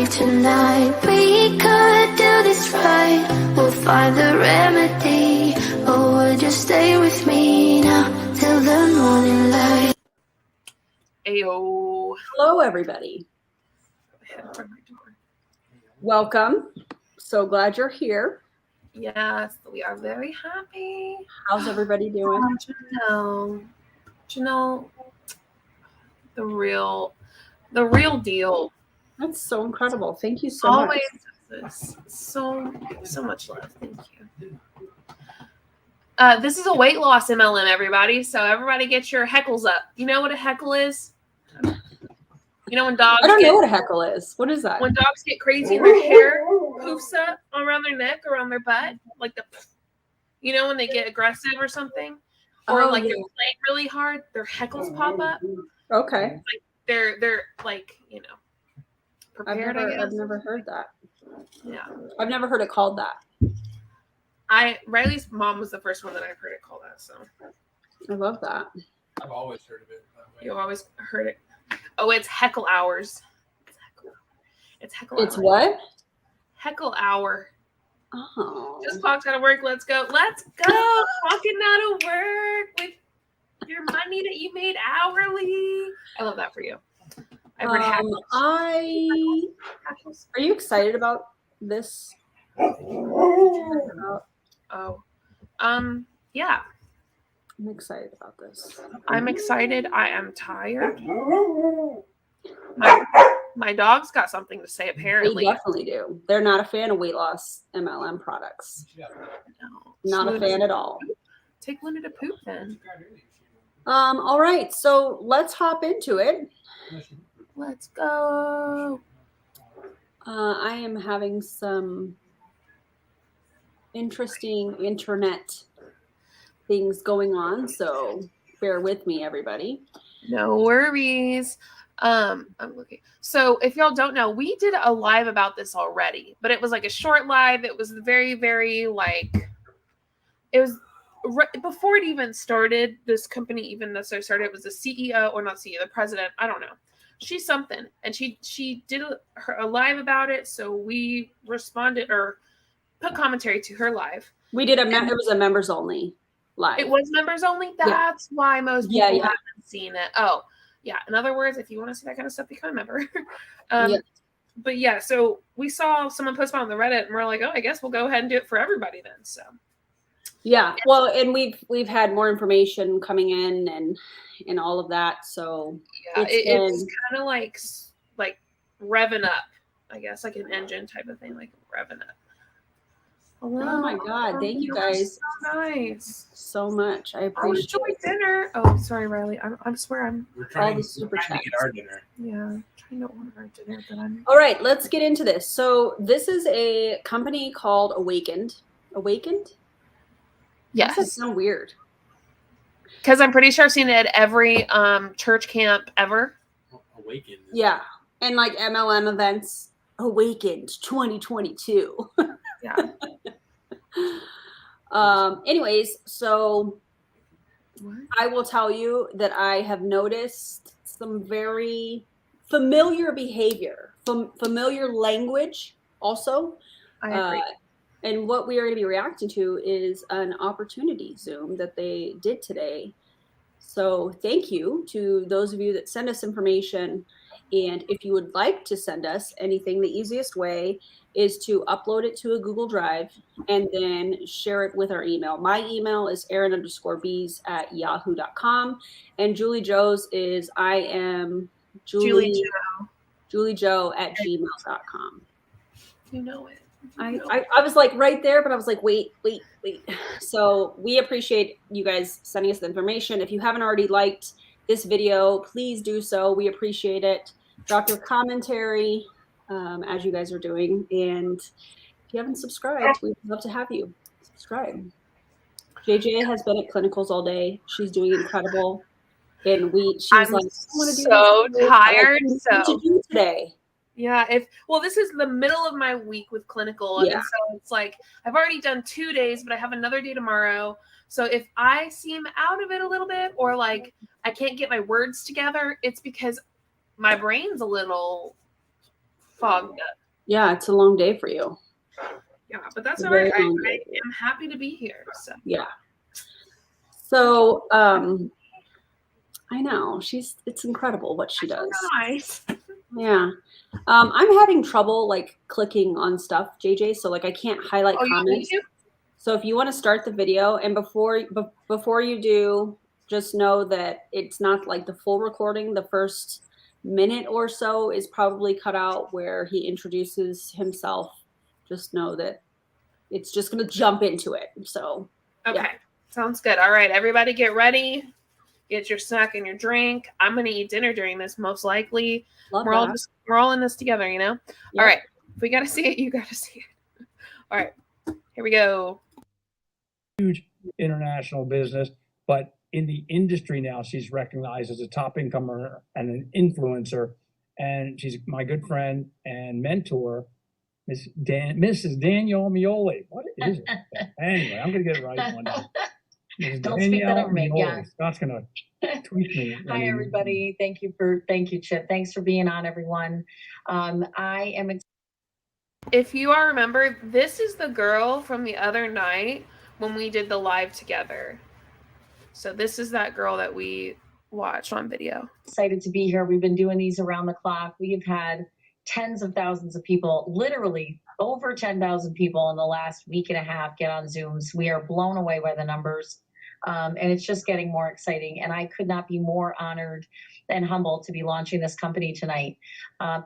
tonight. We could do this right. We'll find the remedy. Or would you stay with me now till the morning light? Ayo. Hello, everybody. Welcome. So glad you're here. Yes, we are very happy. How's everybody doing? Janelle, the real deal. That's so incredible. Thank you so much. Always so much love. Thank you. This is a weight loss MLM, everybody. So everybody get your heckles up. You know what a heckle is? You know when dogs I don't know what a heckle is. What is that? When dogs get crazy and their hair poofs up around their neck, around their butt, like you know when they get aggressive or something, or they're playing really hard, their heckles pop up. Okay. Like they're like prepared. I've never heard that. Yeah. I've never heard it called that. Riley's mom was the first one that I've heard it called that. So I love that. I've always heard of it that way. You always heard it. Oh, it's heckle hours. It's heckle. It's what? Heckle hour. Oh. Just clocked out of work. Let's go. Let's go. Clocking out of work with your money that you made hourly. I love that for you. I've heard hackles. Are you excited about this? Yeah. I'm excited about this. I'm excited. I am tired. My dog's got something to say, apparently. They definitely do. They're not a fan of weight loss MLM products. No. Not a fan at all. Take Luna to poop then. All right. So let's hop into it. Let's go. I am having some interesting internet things going on, so bear with me, everybody. No worries. I'm looking. So if y'all don't know, we did a live about this already, but it was like a short live. It was very, very it was before it even started. This company even necessarily started. It was the CEO or not CEO, the president. I don't know. She's something, and she did a live about it. So we responded or put commentary to her live. We did it was a members only live. It was members only. That's why most people haven't seen it. Oh, yeah. In other words, if you want to see that kind of stuff, become a member. But yeah, so we saw someone post on the Reddit, and we're like, oh, I guess we'll go ahead and do it for everybody then. So yeah, well, and we've had more information coming in and all of that. So yeah, it's kind of like revving up, I guess, like an engine type of thing, like revving up. Hello. Oh my God! Thank you guys so nice so much. I appreciate it. Dinner. Oh, sorry, Riley. I swear we're trying, all the super chats. to get our dinner. Yeah, trying to order our dinner, but I'm. All right, let's get into this. So this is a company called Awakened. Awakened? Yes. That sounds weird. Because I'm pretty sure I've seen it at every church camp ever. Awakened. Yeah, and like MLM events. Awakened 2022. Yeah. Anyways, so I will tell you that I have noticed some very familiar behavior, familiar language also. I agree. And what we are going to be reacting to is an opportunity Zoom that they did today. So thank you to those of you that send us information. And if you would like to send us anything, the easiest way is to upload it to a Google Drive and then share it with our email. My email is Erin_Bees@yahoo.com. And Julie Joe's is JulieJoe@gmail.com. You know it. I was like right there, but I was like, wait. So we appreciate you guys sending us the information. If you haven't already liked this video, please do so. We appreciate it. Drop your commentary as you guys are doing. And if you haven't subscribed, we'd love to have you subscribe. JJ has been at clinicals all day. She's doing incredible. And she's like, I want to do so this. tired. What to do today? Yeah, this is the middle of my week with clinical. And so it's like I've already done 2 days, but I have another day tomorrow. So if I seem out of it a little bit or like I can't get my words together, it's because my brain's a little fogged up. Yeah, it's a long day for you. Yeah, but that's It's a all right. very I long day. am happy to be here. So Yeah. So, I know it's incredible what she does. nice. Yeah. I'm having trouble like clicking on stuff, JJ. So like I can't highlight Oh, you want me comments. to? So if you want to start the video, and before you do, just know that it's not like the full recording. The first minute or so is probably cut out where he introduces himself. Just know that it's just going to jump into it. So Okay. yeah. Sounds good. All right, everybody get ready. Get your snack and your drink. I'm gonna eat dinner during this, most likely. Love We're that. all in this together, you know? Yep. All right. If we gotta see it, you gotta see it. All right. Here we go. Huge international business, but in the industry now, she's recognized as a top income earner and an influencer. And she's my good friend and mentor, Mrs. Danielle Mioli. What is it? Anyway, I'm going to get it right one day. Don't speak that over me. Yeah. Scott's going to tweet me. Hi, everybody. Thank you, Chip. Thanks for being on, everyone. I am. If you all remember, this is the girl from the other night when we did the live together. So this is that girl that we watched on video. Excited to be here. We've been doing these around the clock. We've had tens of thousands of people, literally over 10,000 people in the last week and a half get on Zooms. We are blown away by the numbers. And it's just getting more exciting. And I could not be more honored and humbled to be launching this company tonight.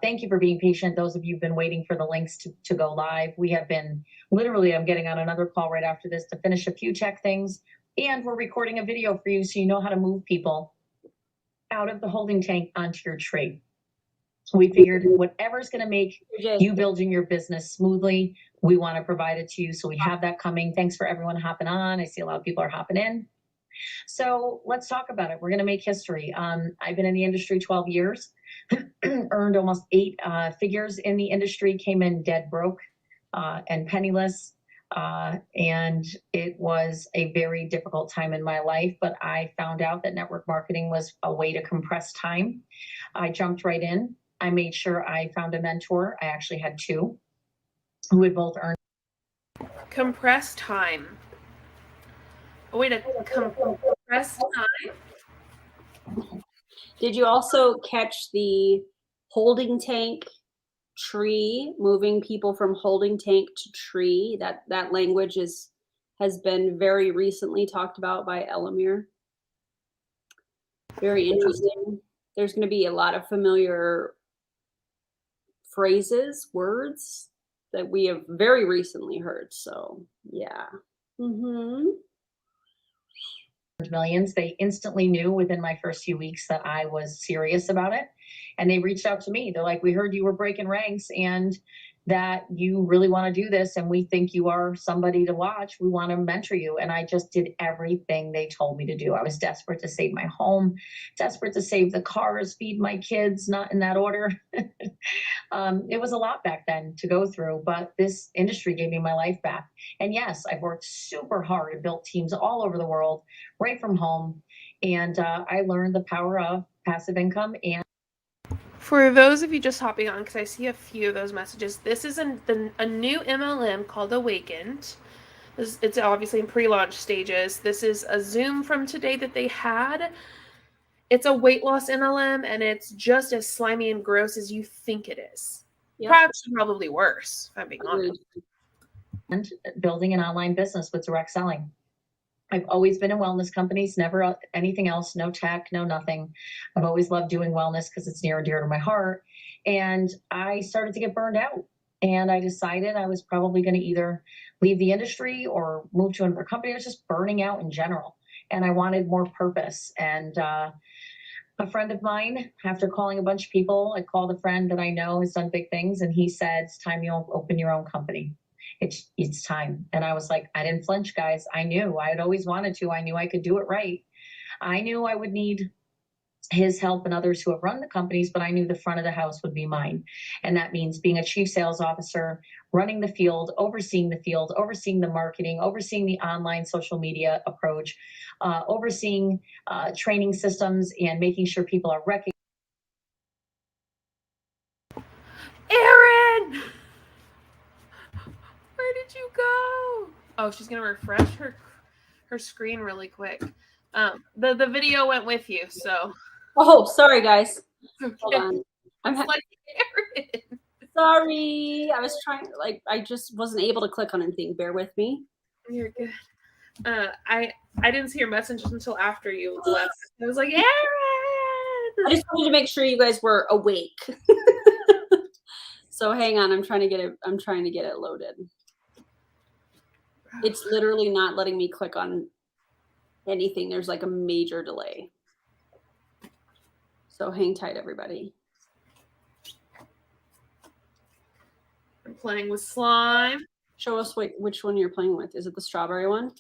Thank you for being patient. Those of you who've been waiting for the links to go live. We have been, literally, I'm getting on another call right after this to finish a few tech things. And we're recording a video for you so you know how to move people out of the holding tank onto your trade. We figured whatever's going to make you building your business smoothly, we want to provide it to you. So we have that coming. Thanks for everyone hopping on. I see a lot of people are hopping in. So let's talk about it. We're going to make history. I've been in the industry 12 years, earned almost 8 figures in the industry, came in dead broke and penniless. And it was a very difficult time in my life, but I found out that network marketing was a way to compress time. I jumped right in. I made sure I found a mentor. I actually had 2 who had both earned. Compressed time. A way to compress time. Did you also catch the holding tank tree, moving people from holding tank to tree? That language has been very recently talked about by Elamir. Very interesting. There's going to be a lot of familiar phrases, words that we have very recently heard. So yeah. Millions. They instantly knew within my first few weeks that I was serious about it. And they reached out to me. They're like, we heard you were breaking ranks and that you really want to do this. And we think you are somebody to watch. We want to mentor you. And I just did everything they told me to do. I was desperate to save my home, desperate to save the cars, feed my kids, not in that order. It was a lot back then to go through, but this industry gave me my life back. And yes, I've worked super hard and built teams all over the world, right from home. And I learned the power of passive income. And For those of you just hopping on, because I see a few of those messages, this is a new MLM called Awakened. It's obviously in pre-launch stages. This is a Zoom from today that they had. It's a weight loss MLM, and it's just as slimy and gross as you think it is. Yep. Probably worse, if I'm being honest. And building an online business with direct selling. I've always been in wellness companies, never anything else, no tech, no nothing. I've always loved doing wellness because it's near and dear to my heart. And I started to get burned out. And I decided I was probably going to either leave the industry or move to another company. I was just burning out in general. And I wanted more purpose. And a friend of mine, after calling a bunch of people, I called a friend that I know has done big things. And he said, it's time you open your own company. It's time. And I was like, I didn't flinch, guys. I knew I had always wanted to. I knew I could do it right. I knew I would need his help and others who have run the companies, but I knew the front of the house would be mine. And that means being a chief sales officer, running the field, overseeing the marketing, overseeing the online social media approach, overseeing training systems and making sure people are recognized. Aaron! Oh, she's gonna refresh her screen really quick. The video went with you, so. Oh, sorry guys. Okay. Hold on. I'm It's like Aaron. sorry. I was trying, like, I just wasn't able to click on anything. Bear with me. You're good. I didn't see your messages until after you left. I was like, Aaron. I just wanted to make sure you guys were awake. So hang on, I'm trying to get it loaded. It's literally not letting me click on anything. There's like a major delay. So hang tight, everybody. I'm playing with slime. Show us which one you're playing with. Is it the strawberry one?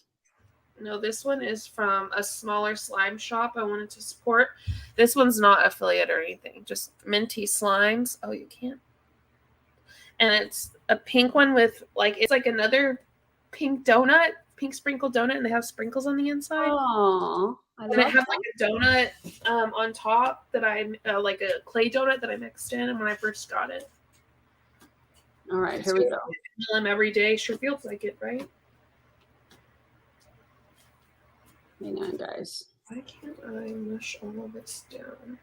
No, this one is from a smaller slime shop I wanted to support. This one's not affiliate or anything, just minty slimes. Oh, you can't. And it's a pink one with it's like another pink donut, pink sprinkled donut, and they have sprinkles on the inside. Oh, and it has like a donut on top that I like a clay donut that I mixed in, and when I first got it. All right, here we go. MLM every day sure feels like it, right? Hang on, guys. Why can't I mush all of this down?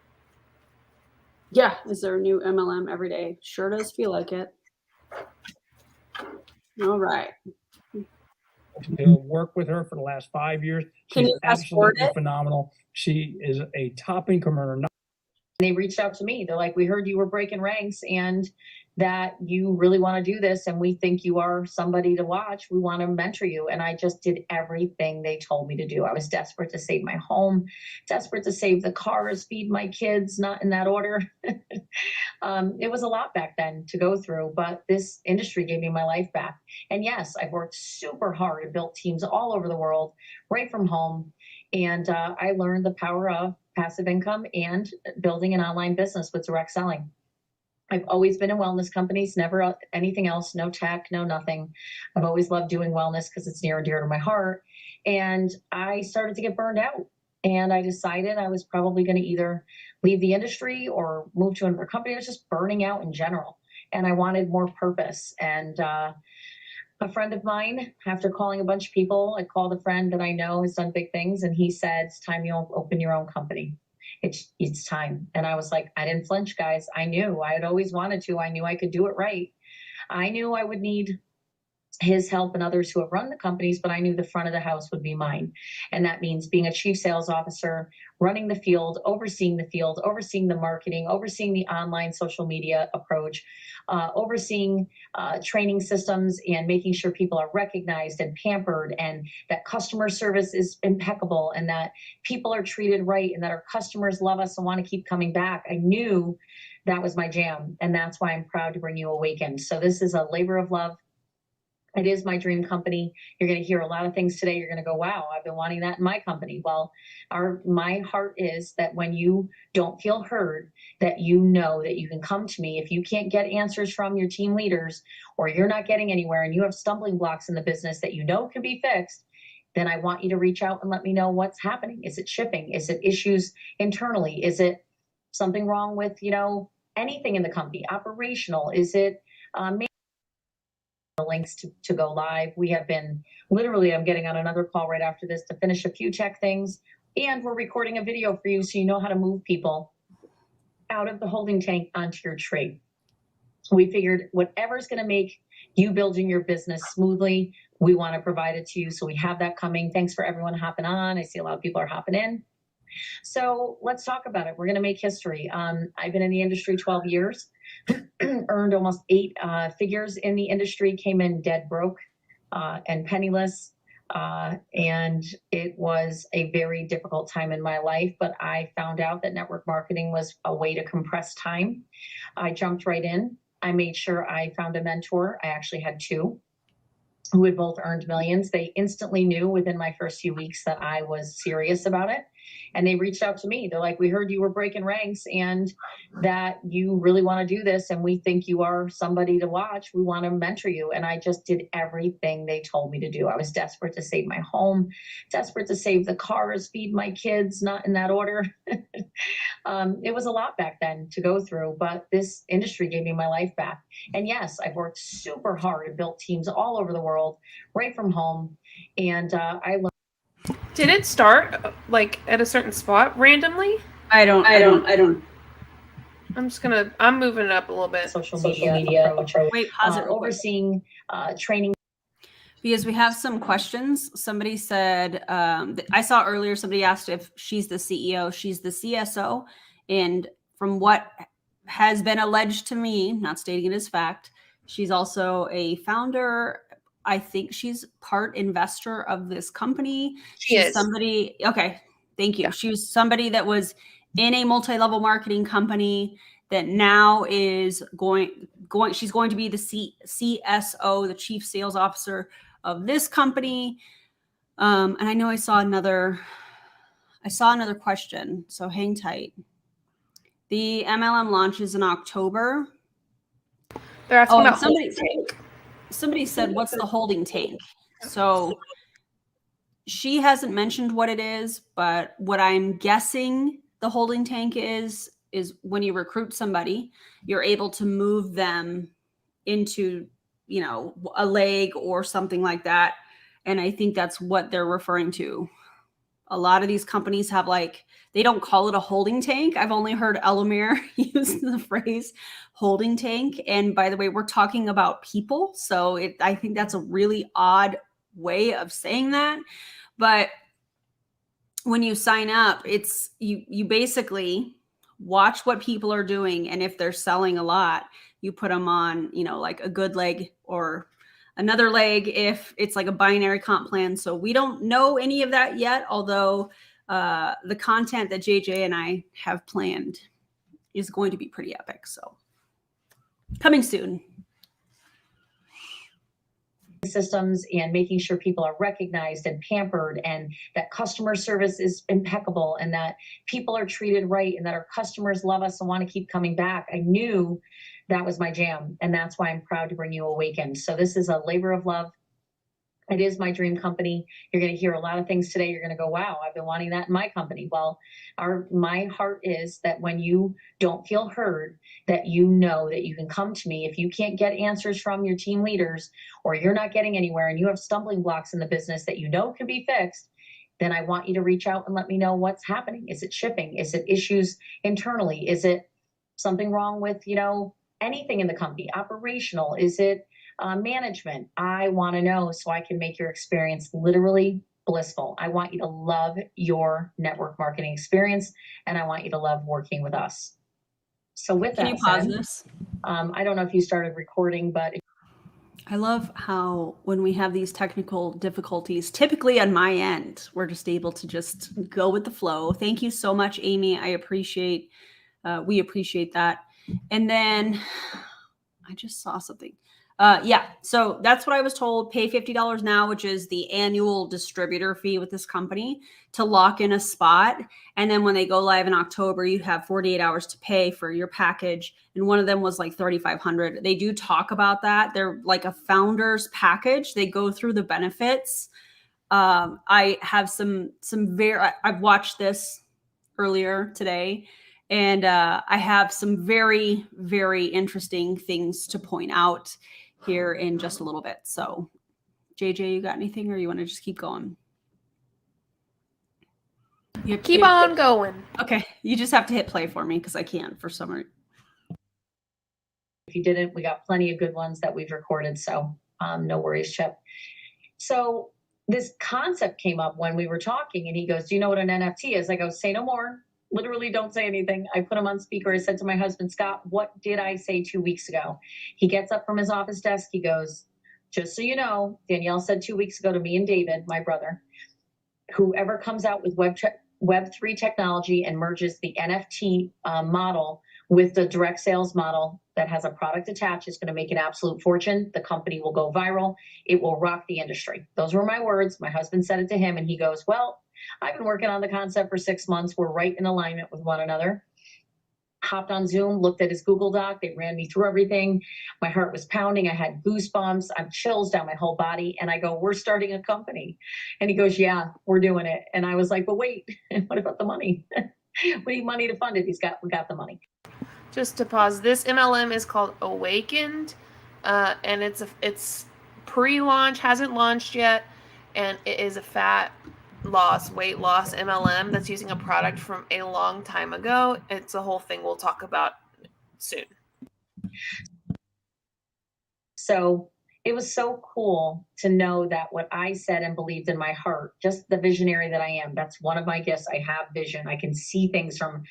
Yeah, is there a new MLM every day? Sure does feel like it. All right. To work with her for the last 5 years. Can She's you fast forward absolutely it? phenomenal. She is a top income earner. They reached out to me. They're like, we heard you were breaking ranks and that you really want to do this. And we think you are somebody to watch. We want to mentor you. And I just did everything they told me to do. I was desperate to save my home, desperate to save the cars, feed my kids, not in that order. It was a lot back then to go through, but this industry gave me my life back. And yes, I've worked super hard and built teams all over the world, right from home. And I learned the power of passive income and building an online business with direct selling. I've always been in wellness companies, never anything else, no tech, no nothing. I've always loved doing wellness because it's near and dear to my heart. And I started to get burned out. And I decided I was probably going to either leave the industry or move to another company. I was just burning out in general. And I wanted more purpose. And a friend of mine, after calling a bunch of people, I called a friend that I know has done big things. And he said, it's time you open your own company. It's time. And I was like, I didn't flinch, guys. I knew I had always wanted to. I knew I could do it right. I knew I would need his help and others who have run the companies, but I knew the front of the house would be mine. And that means being a chief sales officer, running the field, overseeing the marketing, overseeing the online social media approach, overseeing training systems and making sure people are recognized and pampered and that customer service is impeccable and that people are treated right and that our customers love us and want to keep coming back. I knew that was my jam. And that's why I'm proud to bring you Awakened. So this is a labor of love. It is my dream company. You're going to hear a lot of things today. You're going to go, wow, I've been wanting that in my company. Well, my heart is that when you don't feel heard, that you know that you can come to me. If you can't get answers from your team leaders or you're not getting anywhere and you have stumbling blocks in the business that you know can be fixed, then I want you to reach out and let me know what's happening. Is it shipping? Is it issues internally? Is it something wrong with, anything in the company? Operational? Is it the links to go live? We have been literally, I'm getting on another call right after this to finish a few tech things, and we're recording a video for you so you know how to move people out of the holding tank onto your trade. We figured whatever's going to make you building your business smoothly, we want to provide it to you. So we have that coming. Thanks for everyone hopping on. I see a lot of people are hopping in. So let's talk about it. We're going to make history. I've been in the industry 12 years, earned almost 8 figures in the industry, came in dead broke and penniless. And it was a very difficult time in my life, but I found out that network marketing was a way to compress time. I jumped right in. I made sure I found a mentor. I actually had 2 who had both earned millions. They instantly knew within my first few weeks that I was serious about it. And they reached out to me. They're like, we heard you were breaking ranks and that you really want to do this. And we think you are somebody to watch. We want to mentor you. And I just did everything they told me to do. I was desperate to save my home, desperate to save the cars, feed my kids, not in that order. It was a lot back then to go through, but this industry gave me my life back. And yes, I've worked super hard and built teams all over the world, right from home. And I learned. Did it start like at a certain spot randomly? I don't. I'm moving it up a little bit. Social media approach. Wait, pause it real quick. Overseeing training. Because we have some questions. Somebody said, I saw earlier, somebody asked if she's the CEO. She's the CSO. And from what has been alleged to me, not stating it as fact, she's also a founder. I think she's part investor of this company. She's somebody, okay, thank you. Yeah. She was somebody that was in a multi-level marketing company that now is she's going to be the CSO, the chief sales officer of this company. And I know I saw another question, so hang tight. The MLM launches in October. They're asking about somebody said, what's the holding tank? So she hasn't mentioned what it is, but what I'm guessing the holding tank is when you recruit somebody, you're able to move them into, you know, a leg or something like that. And I think that's what they're referring to. A lot of these companies have they don't call it a holding tank. I've only heard Elamir use the phrase holding tank. And by the way, we're talking about people. So I think that's a really odd way of saying that. But when you sign up, it's you basically watch what people are doing. And if they're selling a lot, you put them on, you know, like a good leg or another leg if it's like a binary comp plan. So we don't know any of that yet, although the content that JJ and I have planned is going to be pretty epic. So coming soon. Systems and making sure people are recognized and pampered and that customer service is impeccable and that people are treated right and that our customers love us and want to keep coming back. I knew that was my jam, and that's why I'm proud to bring you Awakened. So this is a labor of love. It is my dream company. You're going to hear a lot of things today. You're going to go, wow, I've been wanting that in my company. Well, my heart is that when you don't feel heard, that you know that you can come to me. If you can't get answers from your team leaders or you're not getting anywhere and you have stumbling blocks in the business that you know can be fixed, then I want you to reach out and let me know what's happening. Is it shipping? Is it issues internally? Is it something wrong with, you know, anything in the company? Operational? Is it management? I want to know so I can make your experience literally blissful. I want you to love your network marketing experience, and I want you to love working with us. So with that, can you pause this? I don't know if you started recording, but I love how when we have these technical difficulties, typically on my end, we're just able to just go with the flow. Thank you so much, Amy. We appreciate that. And then I just saw something. Yeah, so that's what I was told. Pay $50 now, which is the annual distributor fee with this company to lock in a spot. And then when they go live in October, you have 48 hours to pay for your package. And one of them was like $3,500. They do talk about that. They're like a founder's package. They go through the benefits. I have I've watched this earlier today. And I have some very, very interesting things to point out here in just a little bit. So, JJ, you got anything, or you want to just keep going? Keep on going. Okay, you just have to hit play for me because I can't for some reason. If you didn't, we got plenty of good ones that we've recorded. So no worries, Chip. So this concept came up when we were talking, and he goes, "Do you know what an NFT is?" I go, "Say no more." Literally don't say anything. I put him on speaker. I said to my husband, "Scott, what did I say 2 weeks ago?" He gets up from his office desk. He goes, "Just so you know, Danielle said 2 weeks ago to me and David, my brother, whoever comes out with Web3 technology and merges the NFT model with the direct sales model that has a product attached is going to make an absolute fortune. The company will go viral. It will rock the industry." Those were my words. My husband said it to him, and he goes, "Well, I've been working on the concept for 6 months. We're right in alignment with one another." Hopped on Zoom, looked at his Google Doc. They ran me through everything. My heart was pounding. I had goosebumps. I'm chills down my whole body. And I go, "We're starting a company." And he goes, "Yeah, we're doing it." And I was like, "But wait, what about the money?" We need money to fund it. We got the money. Just to pause, this MLM is called Awakened, and it's pre-launch, hasn't launched yet, and it is a weight loss MLM that's using a product from a long time ago. It's a whole thing we'll talk about soon. So it was so cool to know that what I said and believed in my heart, just the visionary that I am, that's one of my gifts. I have vision. I can see things from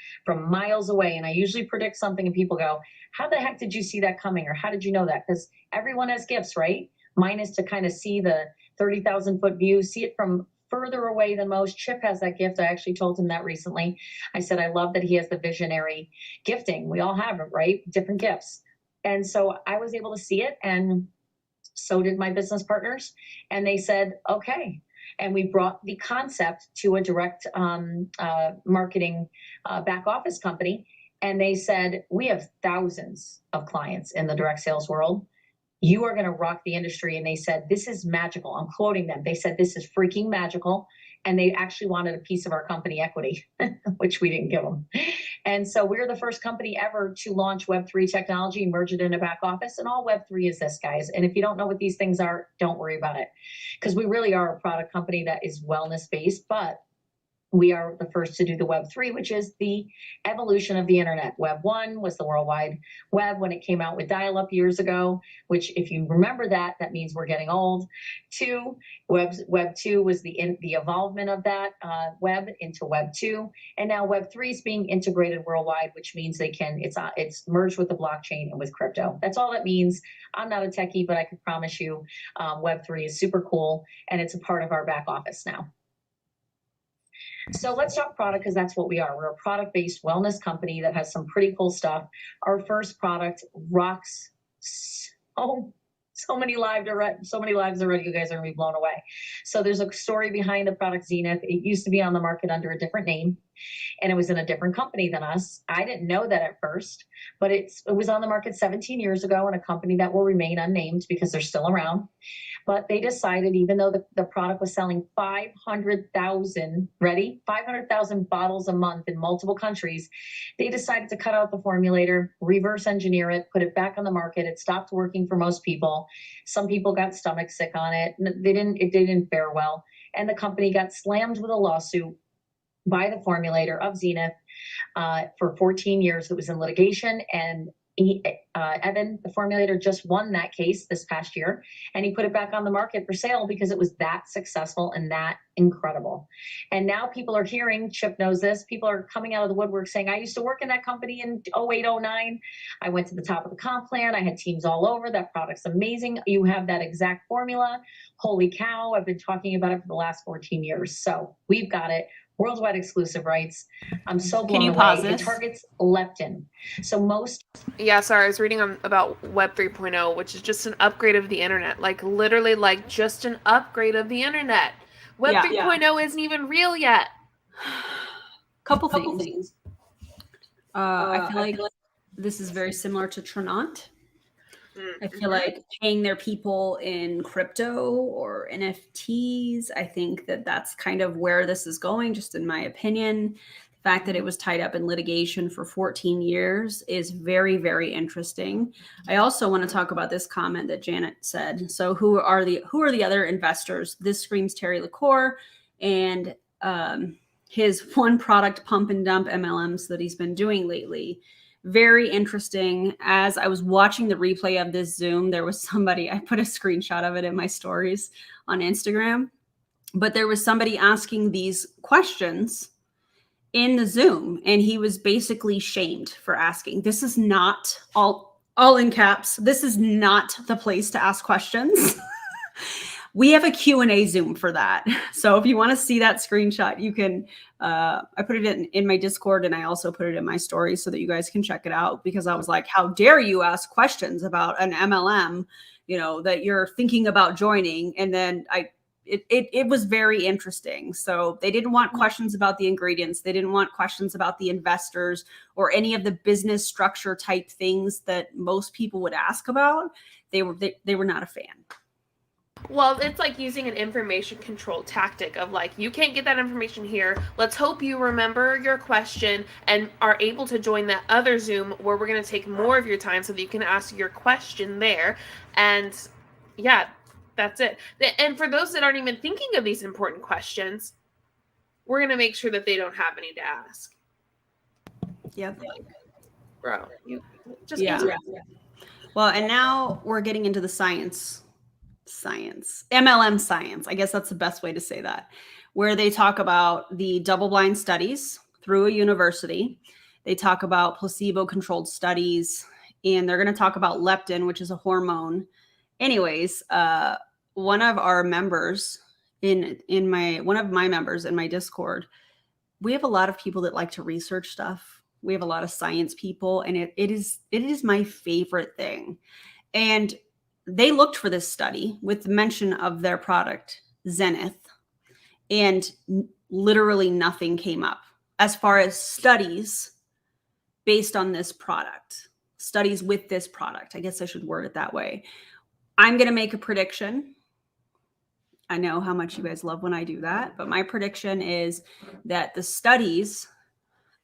miles away. And I usually predict something and people go, how the heck did you see that coming? Or how did you know that? Because everyone has gifts, right? Mine is to kind of see the 30,000 foot view, see it from further away than most. Chip has that gift. I actually told him that recently. I said, I love that he has the visionary gifting. We all have it, right? Different gifts. And so I was able to see it, and so did my business partners. And they said, okay. And we brought the concept to a direct marketing back office company. And they said, we have thousands of clients in the direct sales world. You are going to rock the industry. And they said, this is magical. I'm quoting them. They said, this is freaking magical. And they actually wanted a piece of our company equity, which we didn't give them. And so we're the first company ever to launch Web3 technology, merge it into back office. And all Web3 is this, guys. And if you don't know what these things are, don't worry about it. Because we really are a product company that is wellness-based, but we are the first to do the Web3, which is the evolution of the internet. Web 1 was the World Wide Web when it came out with dial-up years ago, which if you remember that means we're getting old. Web 2 was the evolvement of that web into Web 2. And now Web 3 is being integrated worldwide, which means it's merged with the blockchain and with crypto. That's all that means. I'm not a techie, but I can promise you Web 3 is super cool, and it's a part of our back office now. So let's talk product, because that's what we are. We're a product-based wellness company that has some pretty cool stuff. Our first product rocks so many lives already. You guys are gonna be blown away. So there's a story behind the product Zenith. It used to be on the market under a different name, and it was in a different company than us. I didn't know that at first, but it was on the market 17 years ago in a company that will remain unnamed because they're still around. But they decided, even though the product was selling 500,000 bottles a month in multiple countries, they decided to cut out the formulator, reverse engineer it, put it back on the market. It stopped working for most people. Some people got stomach sick on it. It didn't fare well. And the company got slammed with a lawsuit by the formulator of Zenith for 14 years. It was in litigation, and Evan, the formulator, just won that case this past year, and he put it back on the market for sale because it was that successful and that incredible. And now people are hearing, Chip knows this, people are coming out of the woodwork saying, I used to work in that company in 08, 09. I went to the top of the comp plan. I had teams all over. That product's amazing. You have that exact formula. Holy cow. I've been talking about it for the last 14 years. So we've got it. Worldwide exclusive rights. I'm so blown away. Can you pause It this? targets leptin. So most. Yeah, sorry, I was reading about Web 3.0, which is just an upgrade of the internet. Like, literally, like, just an upgrade of the internet. Web 3.0 isn't even real yet. Couple things. I feel like this is very similar to Trinant. I feel like paying their people in crypto or NFTs, I think that's kind of where this is going, just in my opinion. The fact that it was tied up in litigation for 14 years is very, very interesting. I also want to talk about this comment that Janet said. So who are the other investors? This screams Terry LaCour and his one product pump and dump MLMs that he's been doing lately. Very interesting. As I was watching the replay of this Zoom, there was somebody, I put a screenshot of it in my stories on Instagram, but there was somebody asking these questions in the Zoom, and he was basically shamed for asking. This is not, all in caps, this is not the place to ask questions. We have a Q&A Zoom for that. So if you want to see that screenshot, you can, I put it in my Discord, and I also put it in my stories so that you guys can check it out, because I was like, how dare you ask questions about an MLM, that you're thinking about joining. And then it was very interesting. So they didn't want questions about the ingredients. They didn't want questions about the investors or any of the business structure type things that most people would ask about. They were not a fan. Well, it's like using an information control tactic of like, you can't get that information here. Let's hope you remember your question and are able to join that other Zoom where we're going to take more of your time so that you can ask your question there. And yeah, that's it. And for those that aren't even thinking of these important questions, we're going to make sure that they don't have any to ask. Yep. Bro, you just Yeah. answer. Well, and now we're getting into the science, MLM science. I guess that's the best way to say that, where they talk about the double-blind studies through a university. They talk about placebo-controlled studies, and they're going to talk about leptin, which is a hormone. Anyways, one of our members one of my members in my Discord, we have a lot of people that like to research stuff. We have a lot of science people, and it is my favorite thing. And they looked for this study with the mention of their product, Zenith, and literally nothing came up as far as studies based on this product, studies with this product. I guess I should word it that way. I'm going to make a prediction. I know how much you guys love when I do that, but my prediction is that the studies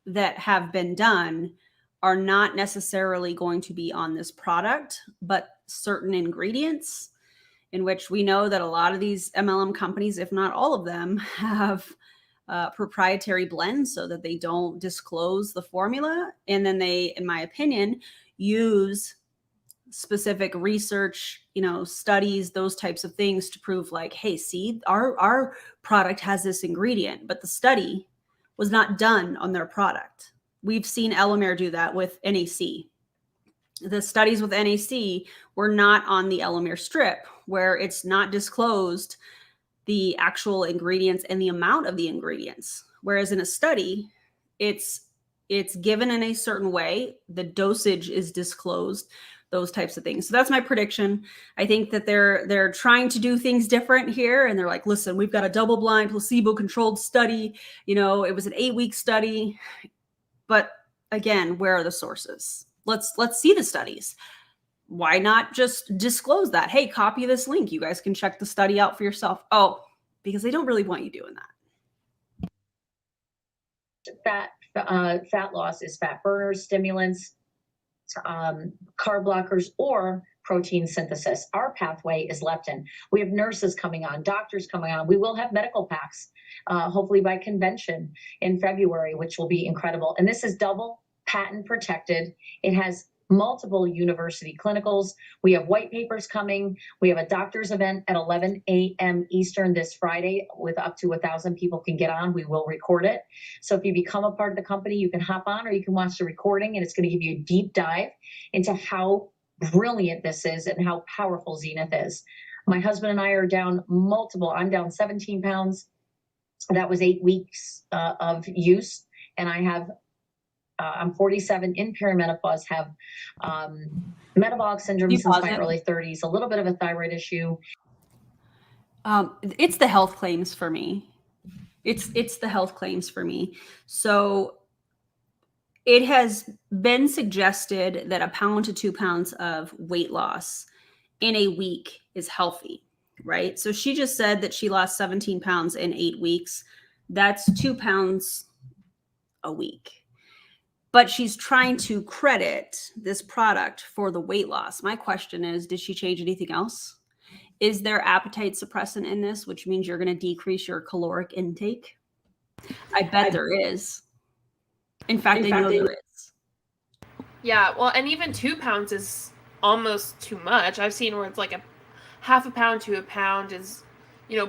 that have been done are not necessarily going to be on this product, but certain ingredients, in which we know that a lot of these MLM companies, if not all of them, have proprietary blends so that they don't disclose the formula. And then they, in my opinion, use specific research, studies, those types of things to prove like, hey, see, our product has this ingredient, but the study was not done on their product. We've seen Elamir do that with NAC. The studies with NAC were not on the Elamir strip, where it's not disclosed the actual ingredients and the amount of the ingredients. Whereas in a study, it's given in a certain way, the dosage is disclosed, those types of things. So that's my prediction. I think that they're trying to do things different here, and they're like, listen, we've got a double-blind, placebo-controlled study. It was an 8-week study, but again, where are the sources? Let's see the studies. Why not just disclose that? Hey, copy this link. You guys can check the study out for yourself. Oh, because they don't really want you doing that. Fat loss is fat burners, stimulants, carb blockers, or protein synthesis. Our pathway is leptin. We have nurses coming on, doctors coming on. We will have medical packs, hopefully by convention in February, which will be incredible. And this is double patent protected. It has multiple university clinicals. We have white papers coming. We have a doctor's event at 11 a.m. Eastern this Friday with up to 1,000 people can get on. We will record it. So if you become a part of the company, you can hop on or you can watch the recording, and it's going to give you a deep dive into how brilliant this is and how powerful Zenith is. My husband and I are down I'm down 17 pounds. That was 8 weeks of use. And I'm 47, in perimenopause, have metabolic syndrome since my early 30s, a little bit of a thyroid issue. It's the health claims for me. It's the health claims for me. So it has been suggested that 1 pound to 2 pounds of weight loss in a week is healthy, right? So she just said that she lost 17 pounds in 8 weeks. That's 2 pounds a week. But she's trying to credit this product for the weight loss. My question is, did she change anything else? Is there appetite suppressant in this, which means you're going to decrease your caloric intake? I bet there is. In fact, I know there is. Yeah, well, and even 2 pounds is almost too much. I've seen where it's like a half a pound to a pound is,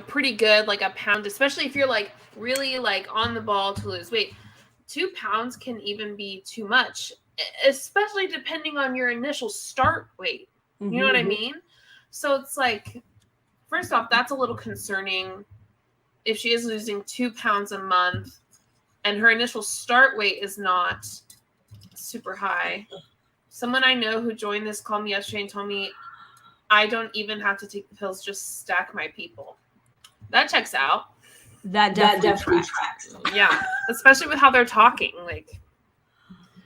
pretty good. Like a pound, especially if you're like really like on the ball to lose weight. 2 pounds can even be too much, especially depending on your initial start weight. You know what I mean? So it's like, first off, that's a little concerning if she is losing 2 pounds a month and her initial start weight is not super high. Someone I know who joined this called me yesterday and told me, I don't even have to take the pills, just stack my people. That checks out. That definitely tracks. Yeah, especially with how they're talking, like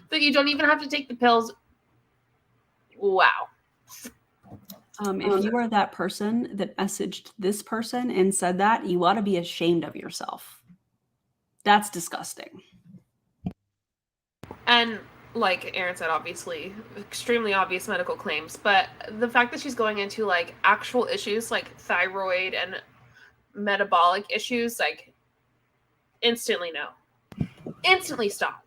that you don't even have to take the pills. Wow. If you are that person that messaged this person and said that, you ought to be ashamed of yourself. That's disgusting. And like Aaron said, obviously, extremely obvious medical claims, but the fact that she's going into like actual issues like thyroid and metabolic issues, like instantly no. Instantly stop.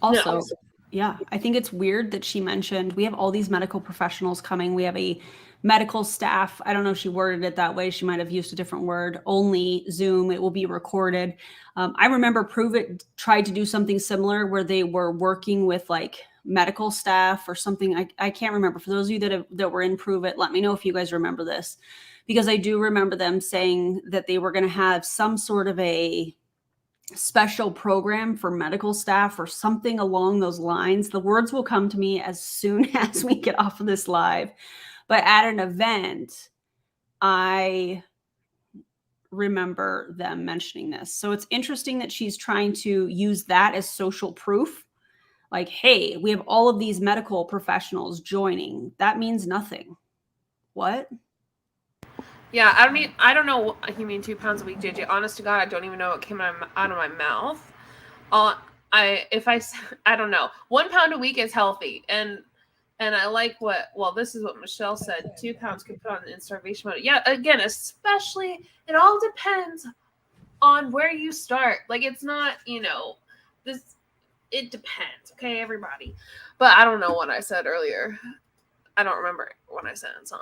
Also, No. yeah, I think it's weird that she mentioned we have all these medical professionals coming. We have a medical staff. I don't know if she worded it that way. She might have used a different word. Only Zoom. It will be recorded. I remember Prove It tried to do something similar where they were working with like medical staff or something. I can't remember. For those of you that were in Prove It, let me know if you guys remember this, because I do remember them saying that they were going to have some sort of a special program for medical staff or something along those lines. The words will come to me as soon as we get off of this live. But at an event, I remember them mentioning this. So it's interesting that she's trying to use that as social proof. Like, hey, we have all of these medical professionals joining. That means nothing. What? Yeah, I don't know what you mean 2 pounds a week, JJ. Honest to God, I don't even know what came out of my mouth. I don't know. 1 pound a week is healthy, and I like this is what Michelle said. 2 pounds could put on in starvation mode. Yeah, again, especially it all depends on where you start. Like it's not, it depends. Okay, everybody. But I don't know what I said earlier. I don't remember what I said. So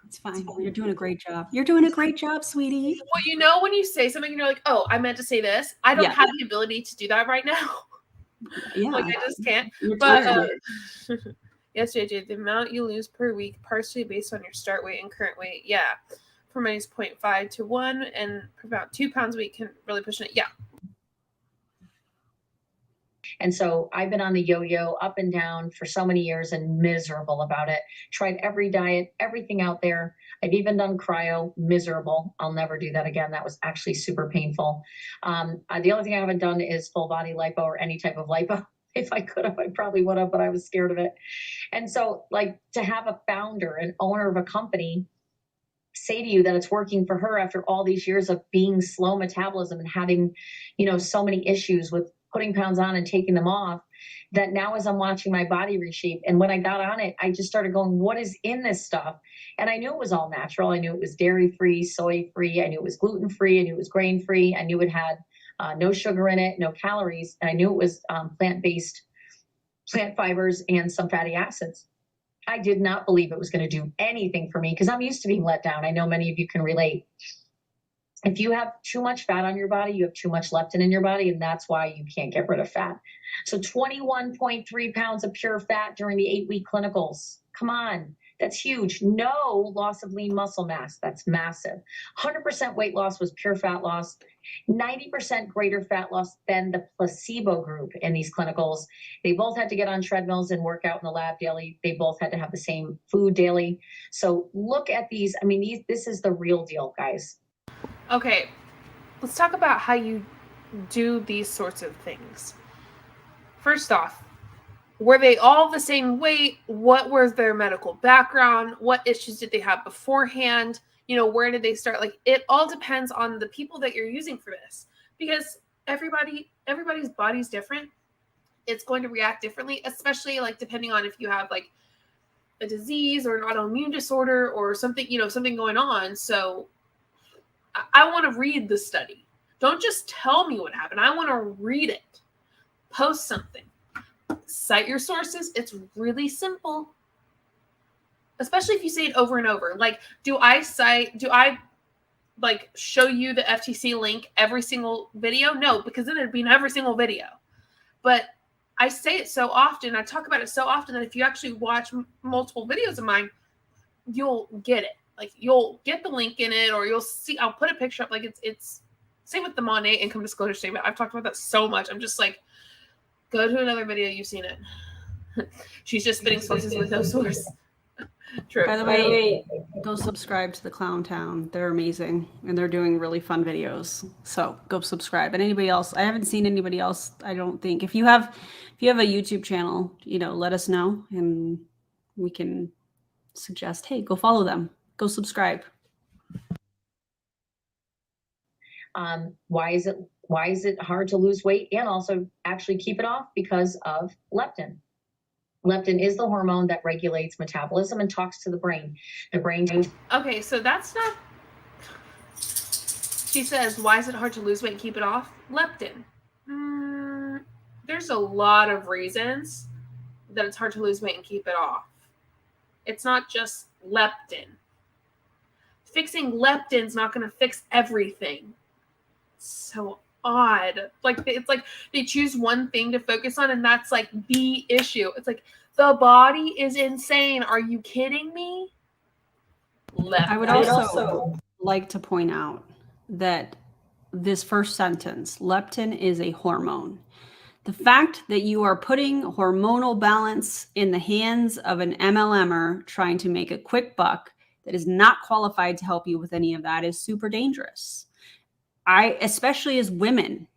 it's fine. You're doing a great job. You're doing a great job, sweetie. Well, when you say something and you're like, oh, I meant to say this. I don't have the ability to do that right now. Yeah. Like I just can't. You're But yes, JJ, the amount you lose per week, partially based on your start weight and current weight. Yeah. For many is 0.5 to 1, and about 2 pounds a week can really push it. Yeah. And so I've been on the yo-yo up and down for so many years and miserable about it. Tried every diet, everything out there. I've even done cryo, miserable. I'll never do that again. That was actually super painful. The only thing I haven't done is full body lipo or any type of lipo. If I could have, I probably would have, but I was scared of it. And so like to have a founder, an owner of a company say to you that it's working for her after all these years of being slow metabolism and having, so many issues with putting pounds on and taking them off, that now as I'm watching my body reshape. And when I got on it, I just started going, what is in this stuff? And I knew it was all natural. I knew it was dairy-free, soy-free. I knew it was gluten-free. I knew it was grain-free. I knew it had no sugar in it, no calories. And I knew it was plant-based, plant fibers, and some fatty acids. I did not believe it was going to do anything for me because I'm used to being let down. I know many of you can relate. If you have too much fat on your body, you have too much leptin in your body, and that's why you can't get rid of fat. So 21.3 pounds of pure fat during the 8-week clinicals. Come on, that's huge. No loss of lean muscle mass. That's massive. 100% weight loss was pure fat loss. 90% greater fat loss than the placebo group in these clinicals. They both had to get on treadmills and work out in the lab daily. They both had to have the same food daily. So look at these. I mean, this is the real deal, guys. Okay, let's talk about how you do these sorts of things. First off, were they all the same weight? What was their medical background? What issues did they have beforehand? Where did they start? Like, it all depends on the people that you're using for this, because everybody's body's different. It's going to react differently, especially like depending on if you have like a disease or an autoimmune disorder or something, something going on. So I want to read the study. Don't just tell me what happened. I want to read it. Post something. Cite your sources. It's really simple. Especially if you say it over and over. Like, do I show you the FTC link every single video? No, because then it'd be in every single video. But I say it so often. I talk about it so often that if you actually watch multiple videos of mine, you'll get it. Like you'll get the link in it, or you'll see, I'll put a picture up. Like it's same with the Monet income disclosure statement. I've talked about that so much. I'm just like, go to another video. You've seen it. She's just spitting sources with no source. True. By the way, go subscribe to the Clown Town. They're amazing and they're doing really fun videos. So go subscribe. And anybody else, I haven't seen anybody else, I don't think. If you have a YouTube channel, let us know and we can suggest, hey, go follow them, go subscribe. Why is it hard to lose weight and also actually keep it off? Because of leptin. Leptin is the hormone that regulates metabolism and talks to the brain. The brain. Okay, so that's not. She says, why is it hard to lose weight and keep it off? Leptin. There's a lot of reasons that it's hard to lose weight and keep it off. It's not just leptin. Fixing leptin's not going to fix everything. So odd. Like, it's like they choose one thing to focus on, and that's like the issue. It's like, the body is insane. Are you kidding me? Leptin. I would also like to point out that this first sentence, leptin is a hormone. The fact that you are putting hormonal balance in the hands of an MLMer trying to make a quick buck that is not qualified to help you with any of that is super dangerous. Especially as women,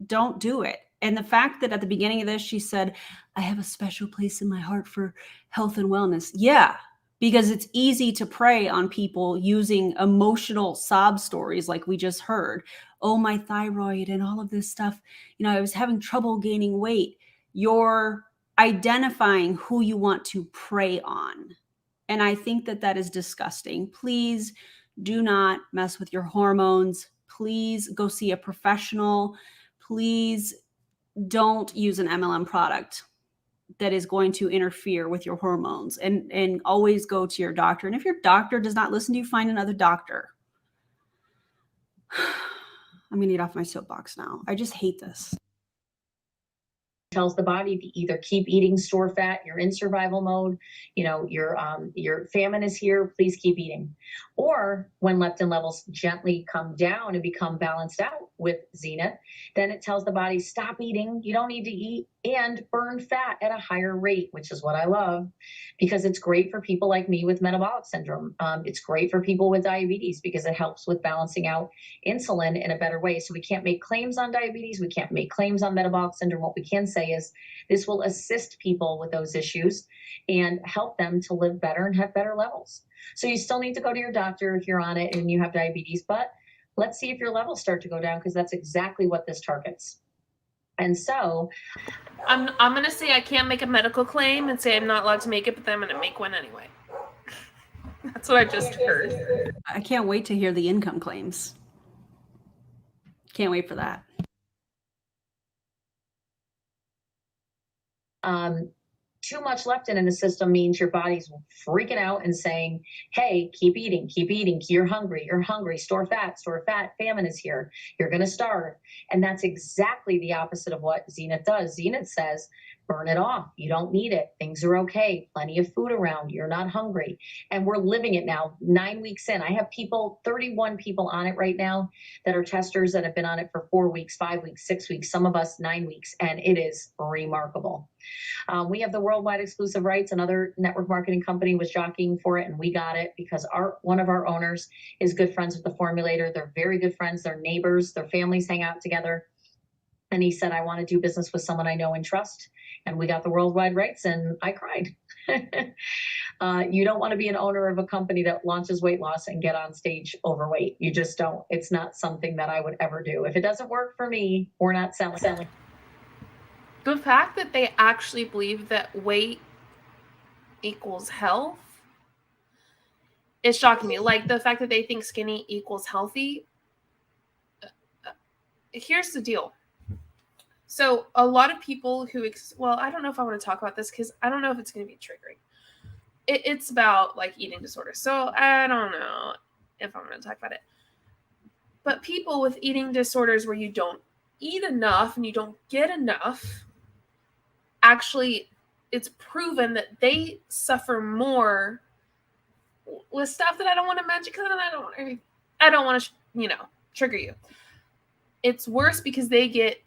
don't do it. And the fact that at the beginning of this, she said, I have a special place in my heart for health and wellness. Yeah, because it's easy to prey on people using emotional sob stories like we just heard. Oh, my thyroid and all of this stuff. You know, I was having trouble gaining weight. You're identifying who you want to prey on. And I think that that is disgusting. Please do not mess with your hormones. Please go see a professional. Please don't use an MLM product that is going to interfere with your hormones, and always go to your doctor. And if your doctor does not listen to you, find another doctor. I'm going to get off my soapbox now. I just hate this. Tells the body to either keep eating, store fat, you're in survival mode, you know, your famine is here, please keep eating. Or when leptin levels gently come down and become balanced out with Zenith, then it tells the body, stop eating, you don't need to eat, and burn fat at a higher rate, which is what I love, because it's great for people like me with metabolic syndrome. It's great for people with diabetes because it helps with balancing out insulin in a better way. So we can't make claims on diabetes. We can't make claims on metabolic syndrome. What we can say is this will assist people with those issues and help them to live better and have better levels. So you still need to go to your doctor if you're on it and you have diabetes, but let's see if your levels start to go down, because that's exactly what this targets. And so I'm going to say I can't make a medical claim and say I'm not allowed to make it, but then I'm going to make one anyway. That's what I just heard. I can't wait to hear the income claims. Can't wait for that. Too much leptin in the system means your body's freaking out and saying, hey, keep eating, you're hungry, store fat, famine is here, you're going to starve. And that's exactly the opposite of what Zenith does. Zenith says, burn it off. You don't need it. Things are okay. Plenty of food around. You're not hungry. And we're living it now, 9 weeks in. I have 31 people on it right now that are testers that have been on it for 4 weeks, 5 weeks, 6 weeks, some of us 9 weeks. And it is remarkable. We have the worldwide exclusive rights. Another network marketing company was jockeying for it, and we got it because one of our owners is good friends with the formulator. They're very good friends. They're neighbors. Their families hang out together. And he said, I want to do business with someone I know and trust. And we got the worldwide rights, and I cried. You don't want to be an owner of a company that launches weight loss and get on stage overweight. You just don't. It's not something that I would ever do. If it doesn't work for me, we're not selling. The fact that they actually believe that weight equals health is shocking me. Like the fact that they think skinny equals healthy. Here's the deal. So a lot of people who, I don't know if I want to talk about this because I don't know if it's going to be triggering. It's about like eating disorders. So I don't know if I'm going to talk about it. But people with eating disorders where you don't eat enough and you don't get enough, actually, it's proven that they suffer more with stuff that I don't want to mention because I don't want to, trigger you. It's worse because they get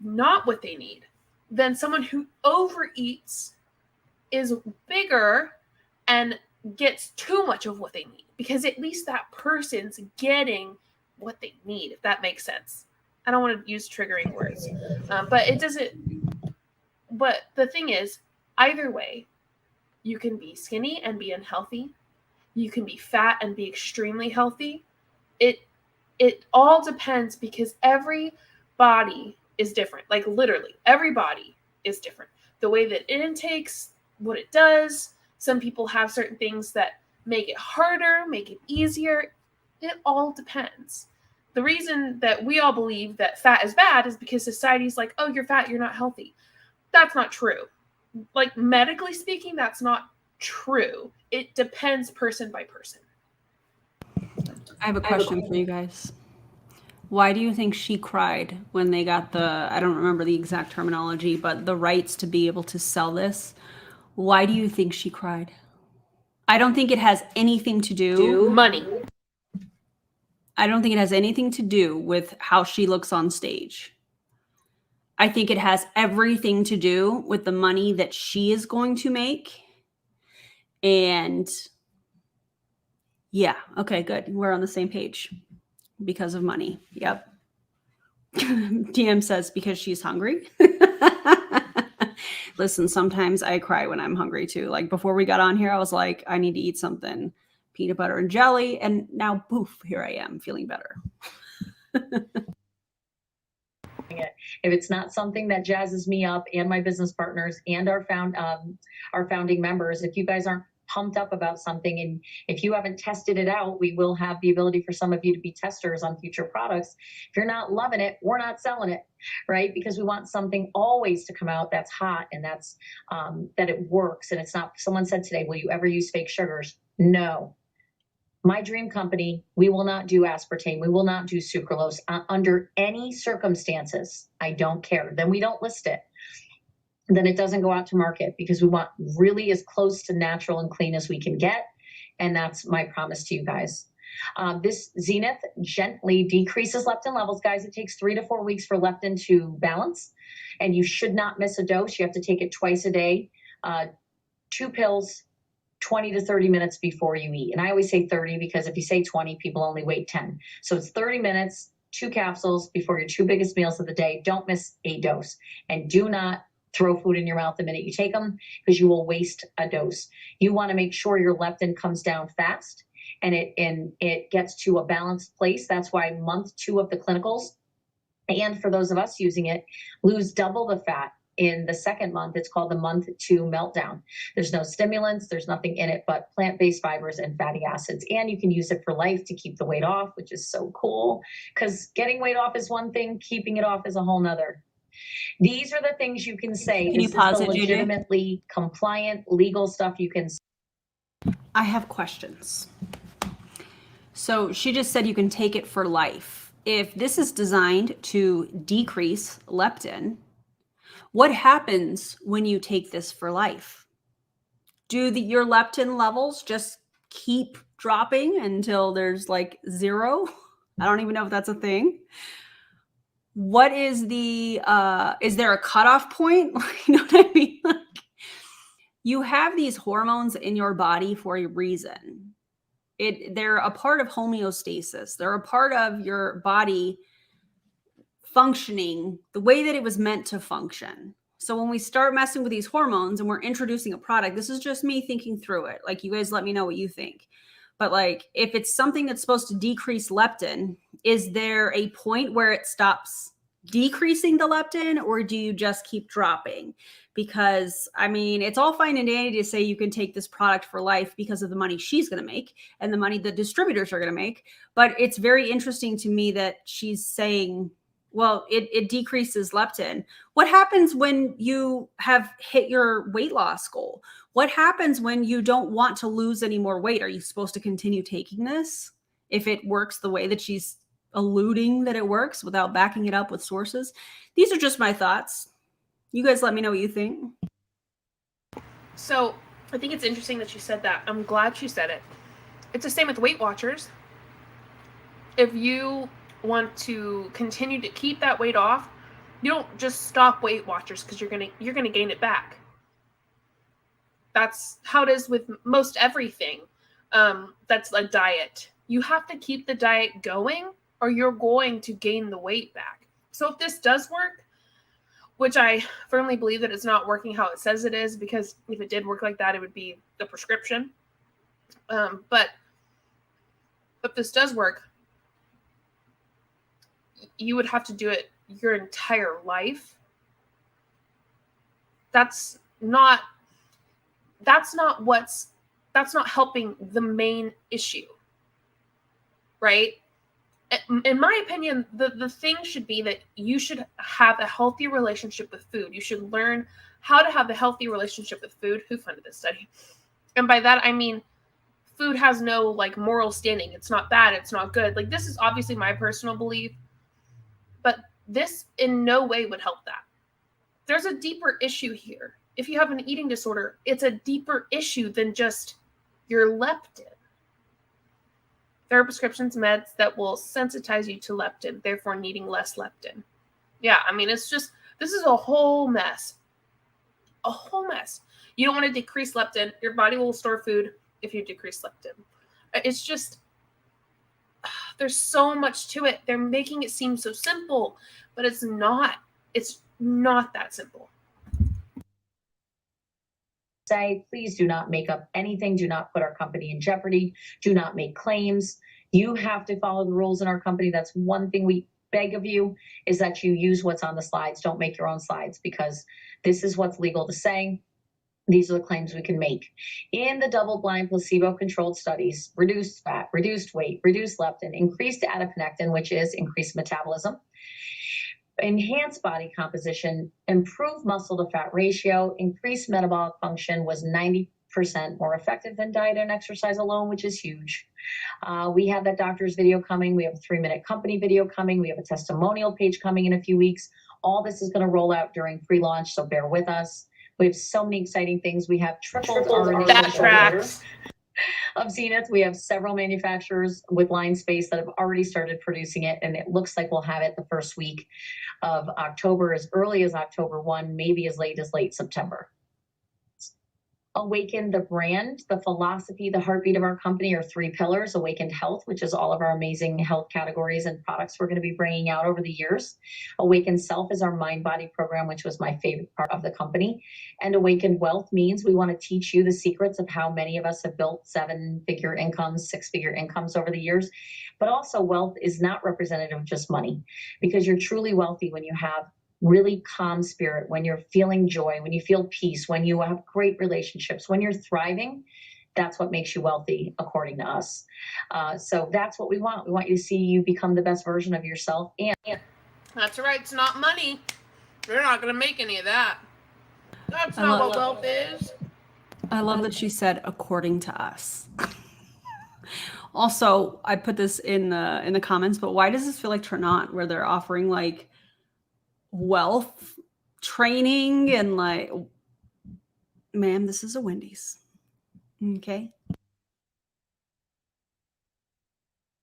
not what they need. Then someone who overeats is bigger and gets too much of what they need because at least that person's getting what they need, if that makes sense. I don't want to use triggering words, but it doesn't. But the thing is, either way, You can be skinny and be unhealthy. You can be fat and be extremely healthy. It all depends, because every body is different. Like literally, every body is different. The way that it intakes, what it does. Some people have certain things that make it harder, make it easier. It all depends. The reason that we all believe that fat is bad is because society's like, oh, you're fat, you're not healthy. That's not true. Like medically speaking, that's not true. It depends person by person. I have a question for you guys. Why do you think she cried when they got the, I don't remember the exact terminology, but the rights to be able to sell this? Why do you think she cried? I don't think it has anything to do. Money. I don't think it has anything to do with how she looks on stage. I think it has everything to do with the money that she is going to make. And yeah, okay, good. We're on the same page because of money. Yep. DM says because she's hungry. Listen, sometimes I cry when I'm hungry too. Like before we got on here, I was like, I need to eat something, peanut butter and jelly. And now, poof, here I am feeling better. If it's not something that jazzes me up and my business partners and our founding members, if you guys aren't pumped up about something and if you haven't tested it out, we will have the ability for some of you to be testers on future products. If you're not loving it, we're not selling it, right? Because we want something always to come out that's hot and that's that it works. And it's not, someone said today, will you ever use fake sugars? No. My dream company, we will not do aspartame. We will not do sucralose under any circumstances. I don't care. Then we don't list it. Then it doesn't go out to market because we want really as close to natural and clean as we can get. And that's my promise to you guys. This Zenith gently decreases leptin levels. Guys, it takes 3 to 4 weeks for leptin to balance. And you should not miss a dose. You have to take it twice a day. 2 pills, 20 to 30 minutes before you eat. And I always say 30 because if you say 20, people only wait 10. So it's 30 minutes, 2 capsules before your 2 biggest meals of the day. Don't miss a dose. And do not throw food in your mouth the minute you take them because you will waste a dose. You want to make sure your leptin comes down fast and it gets to a balanced place. That's why month 2 of the clinicals, and for those of us using it, lose double the fat. In the second month, it's called the month 2 meltdown. There's no stimulants, there's nothing in it but plant-based fibers and fatty acids. And you can use it for life to keep the weight off, which is so cool because getting weight off is one thing, keeping it off is a whole nother. These are the things you can say. Can you this pause is the it, JJ? legitimately compliant legal stuff you can say. I have questions. So she just said you can take it for life. If this is designed to decrease leptin, what happens when you take this for life? Do your leptin levels just keep dropping until there's like 0? I don't even know if that's a thing. What is the, is there a cutoff point? You know what I mean? Like, you have these hormones in your body for a reason. They're a part of homeostasis. They're a part of your body functioning the way that it was meant to function. So when we start messing with these hormones and we're introducing a product, this is just me thinking through it. Like, you guys let me know what you think. But like, if it's something that's supposed to decrease leptin, is there a point where it stops decreasing the leptin, or do you just keep dropping? Because I mean, it's all fine and dandy to say you can take this product for life because of the money she's going to make and the money the distributors are going to make. But it's very interesting to me that she's saying, well, it decreases leptin. What happens when you have hit your weight loss goal? What happens when you don't want to lose any more weight? Are you supposed to continue taking this if it works the way that she's alluding that it works without backing it up with sources? These are just my thoughts. You guys let me know what you think. So I think it's interesting that she said that. I'm glad she said it. It's the same with Weight Watchers. If you want to continue to keep that weight off, you don't just stop Weight Watchers because you're gonna gain it back. That's how it is with most everything. That's a diet. You have to keep the diet going or you're going to gain the weight back. So if this does work, which I firmly believe that it's not working how it says it is, because if it did work like that, it would be the prescription. But if this does work, you would have to do it your entire life. That's not helping the main issue, right? In my opinion, the thing should be that you should have a healthy relationship with food. You should learn how to have a healthy relationship with food. Who funded this study? And by that, I mean, food has no like moral standing. It's not bad. It's not good. Like, this is obviously my personal belief, but this in no way would help that. There's a deeper issue here. If you have an eating disorder, it's a deeper issue than just your leptin. There are prescriptions meds that will sensitize you to leptin, therefore needing less leptin. Yeah, I mean, this is a whole mess. A whole mess. You don't want to decrease leptin. Your body will store food if you decrease leptin. It's just, there's so much to it. They're making it seem so simple, but it's not. It's not that simple. Say, please do not make up anything. Do not put our company in jeopardy. Do not make claims. You have to follow the rules in our company. That's one thing we beg of you, is that you use what's on the slides. Don't make your own slides, because this is what's legal to say. These are the claims we can make. In the double-blind placebo-controlled studies, reduced fat, reduced weight, reduced leptin, increased adiponectin, which is increased metabolism, enhanced body composition, improved muscle to fat ratio, increased metabolic function, was 90% more effective than diet and exercise alone, which is huge. We have that doctor's video coming. We have a 3-minute company video coming. We have a testimonial page coming in a few weeks. All this is going to roll out during pre-launch, so bear with us. We have so many exciting things. We have tripled our initial That tracks. of Zenith. We have several manufacturers with line space that have already started producing it, and it looks like we'll have it the first week of October, as early as October 1, maybe as late September. Awaken the brand, the philosophy, the heartbeat of our company are 3 pillars. Awakened Health, which is all of our amazing health categories and products we're going to be bringing out over the years. Awakened Self is our mind-body program, which was my favorite part of the company. And Awakened Wealth means we want to teach you the secrets of how many of us have built 7-figure incomes, 6-figure incomes over the years. But also, wealth is not representative of just money, because you're truly wealthy when you have really calm spirit, when you're feeling joy, when you feel peace, when you have great relationships, when you're thriving. That's what makes you wealthy, according to us. So that's what we want. We want you to see you become the best version of yourself. And That's right. It's not money. You're not going to make any of that. That's not what wealth is. I love that she said, according to us. Also, I put this in the comments, but why does this feel like turn on, where they're offering like wealth training and like, ma'am, this is a Wendy's. Okay.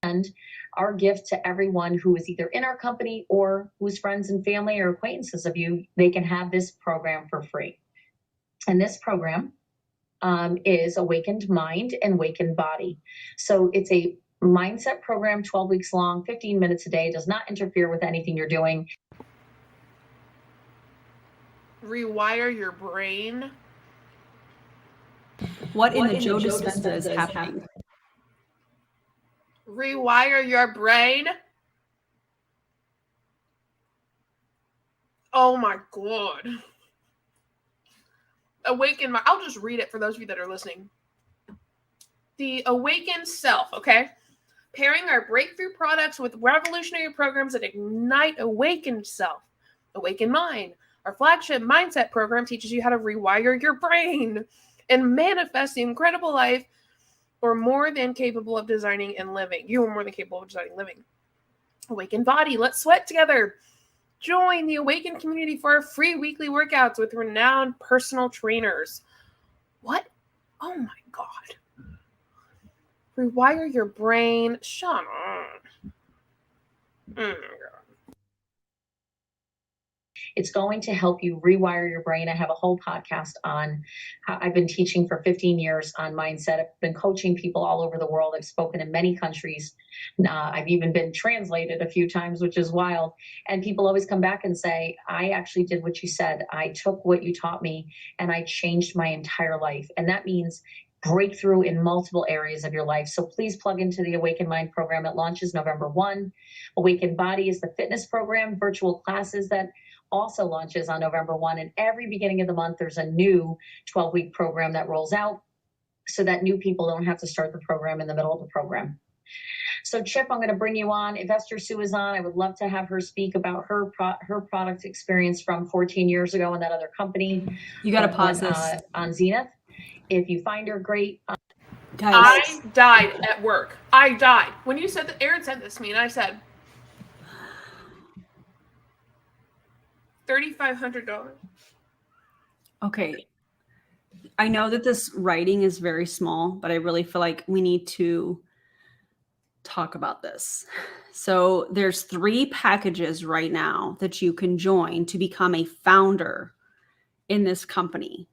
And our gift to everyone who is either in our company or who's friends and family or acquaintances of you, they can have this program for free. And this program is Awakened Mind and Awakened Body. So it's a mindset program, 12 weeks long, 15 minutes a day, does not interfere with anything you're doing. Rewire your brain. What in the Joe Dispenza is happening? Rewire your brain. Oh my God. I'll just read it for those of you that are listening. The Awakened Self, okay? Pairing our breakthrough products with revolutionary programs that ignite awakened self. Awakened Mind. Our flagship mindset program teaches you how to rewire your brain and manifest the incredible life or more than capable of designing and living. You are more than capable of designing and living. Awakened Body. Let's sweat together. Join the Awakened community for our free weekly workouts with renowned personal trainers. What? Oh my God. Rewire your brain. Shut up. Oh my God. It's going to help you rewire your brain. I have a whole podcast on how I've been teaching for 15 years on mindset. I've been coaching people all over the world. I've spoken in many countries. I've even been translated a few times, which is wild. And people always come back and say, I actually did what you said. I took what you taught me and I changed my entire life. And that means breakthrough in multiple areas of your life. So please plug into the Awakened Mind program. It launches November 1. Awakened Body is the fitness program, virtual classes that also launches on November 1. And every beginning of the month, there's a new 12-week program that rolls out so that new people don't have to start the program in the middle of the program. So Chip, I'm going to bring you on. Investor Sue is on. I would love to have her speak about her product experience from 14 years ago in that other company. You got to pause this. On Zenith. If you find her great. Guys. I died at work. I died. When you said that, Aaron said this to me, and I said, $3,500. Okay. I know that this writing is very small, but I really feel like we need to talk about this. So there's 3 packages right now that you can join to become a founder in this company.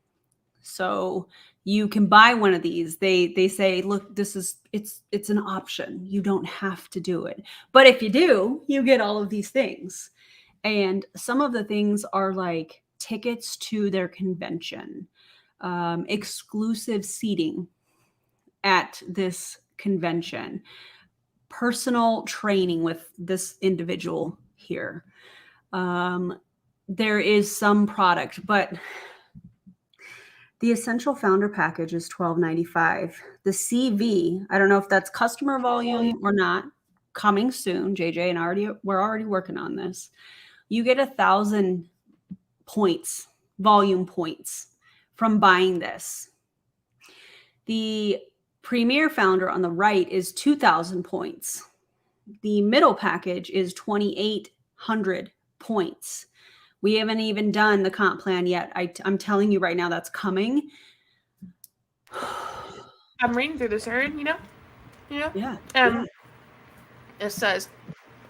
So you can buy one of these. They say, look, it's an option. You don't have to do it. But if you do, you get all of these things. And some of the things are like tickets to their convention, exclusive seating at this convention, personal training with this individual here. There is some product, but the Essential Founder Package is $12.95. The CV, I don't know if that's customer volume or not, coming soon. JJ and we're already working on this. You get 1,000 points, volume points from buying this. The Premier Founder on the right is 2,000 points. The middle package is 2,800 points. We haven't even done the comp plan yet. I'm telling you right now, that's coming. I'm reading through this, Aaron, you know? Yeah. It says,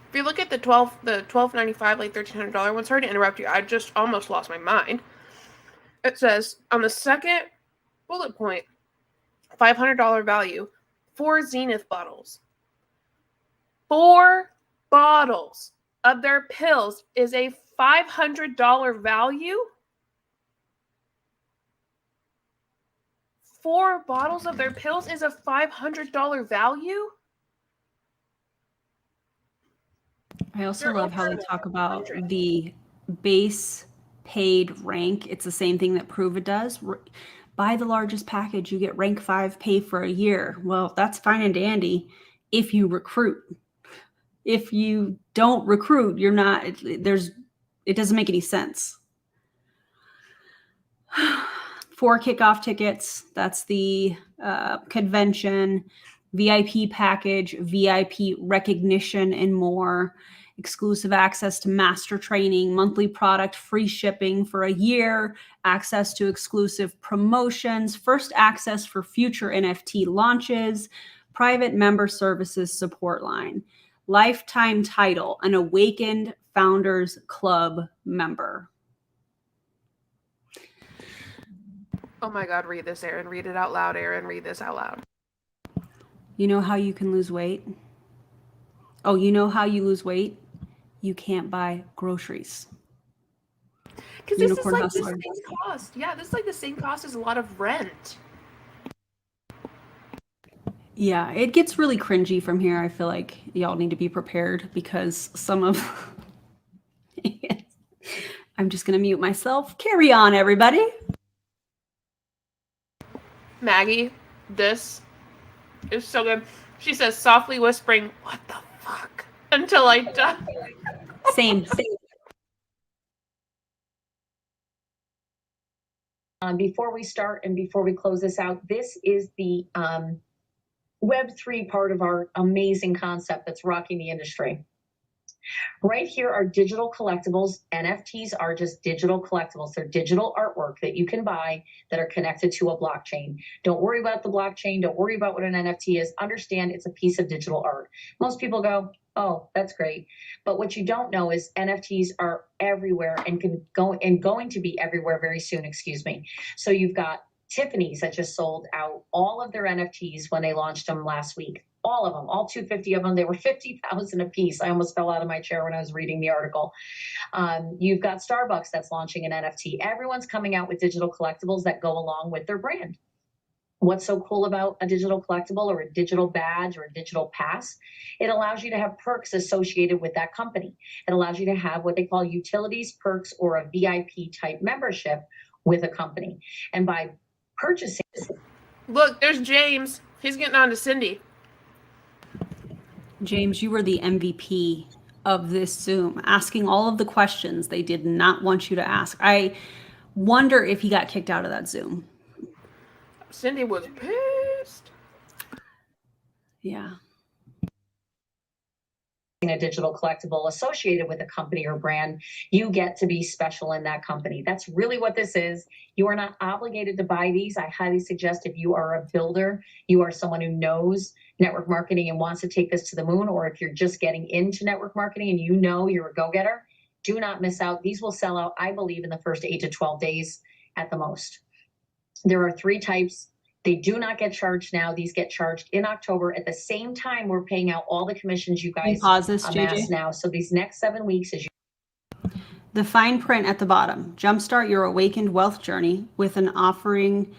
if you look at the $12.95, like $1,300 one, sorry to interrupt you, I just almost lost my mind. It says, on the second bullet point, $500 value, 4 Zenith bottles. 4 bottles of their pills is a $500 value. 4 bottles of their pills is a $500 value. I also love how they talk about the base paid rank. It's the same thing that Prove It does. Buy the largest package, you get rank 5 pay for a year. Well, that's fine and dandy if you recruit. If you don't recruit, you're not, it doesn't make any sense. 4 kickoff tickets. That's the convention, VIP package, VIP recognition, and more. Exclusive access to master training, monthly product, free shipping for a year, access to exclusive promotions, first access for future NFT launches, private member services support line, lifetime title, an Awakened Founders Club member. Oh my God, read this, Aaron. Read it out loud, Aaron. Read this out loud. You know how you can lose weight? Oh, you know how you lose weight? You can't buy groceries. Because this is like the same cost. Yeah, this is like the same cost as a lot of rent. Yeah, it gets really cringy from here. I feel like y'all need to be prepared because some of... I'm just going to mute myself. Carry on, everybody. Maggie, this is so good. She says, softly whispering, what the fuck? Until I die. Same. Before we start and before we close this out, this is the Web3 part of our amazing concept that's rocking the industry. Right here are digital collectibles. NFTs are just digital collectibles. They're digital artwork that you can buy that are connected to a blockchain. Don't worry about the blockchain. Don't worry about what an NFT is. Understand it's a piece of digital art. Most people go, Oh, that's great. But what you don't know is NFTs are everywhere and going to be everywhere very soon, excuse me. So you've got Tiffany's that just sold out all of their NFTs when they launched them last week. All of them, all 250 of them. They were 50,000 a piece. I almost fell out of my chair when I was reading the article. You've got Starbucks that's launching an NFT. Everyone's coming out with digital collectibles that go along with their brand. What's so cool about a digital collectible or a digital badge or a digital pass? It allows you to have perks associated with that company. It allows you to have what they call utilities, perks, or a VIP type membership with a company. And by purchasing... Look, there's James. He's getting on to Cindy. James, you were the MVP of this Zoom, asking all of the questions they did not want you to ask. I wonder if he got kicked out of that Zoom. Cindy was pissed. Yeah. A digital collectible associated with a company or brand, you get to be special in that company. That's really what this is. You are not obligated to buy these. I highly suggest if you are a builder, you are someone who knows network marketing and wants to take this to the moon, or if you're just getting into network marketing and you know you're a go-getter, do not miss out. These will sell out, I believe, in the first 8 to 12 days at the most. There are 3 types. They do not get charged now. These get charged in October. At the same time, we're paying out all the commissions you guys pause this, amass JJ? now. So these next 7 weeks is The fine print at the bottom. Jumpstart your awakened wealth journey with an offering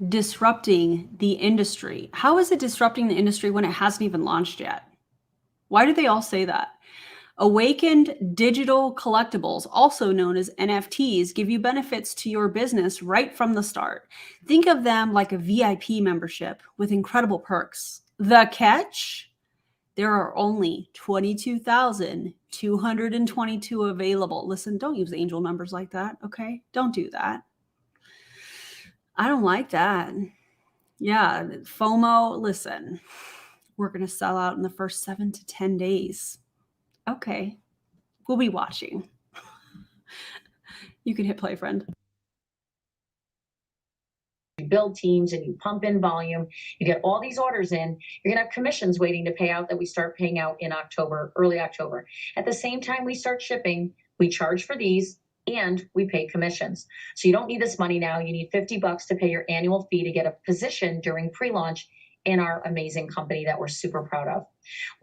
disrupting the industry. How is it disrupting the industry when it hasn't even launched yet? Why do they all say that? Awakened digital collectibles, also known as NFTs, give you benefits to your business right from the start. Think of them like a VIP membership with incredible perks. The catch? There are only 22,222 available. Listen, don't use angel numbers like that, okay? Don't do that. I don't like that. Yeah, FOMO, listen, we're going to sell out in the first 7 to 10 days. Okay, we'll be watching. You can hit play, friend. you build teams and you pump in volume, you get all these orders in, you're going to have commissions waiting to pay out that we start paying out in October, early October. At the same time we start shipping, we charge for these and we pay commissions. So you don't need this money now. You need $50 to pay your annual fee to get a position during pre-launch in our amazing company that we're super proud of.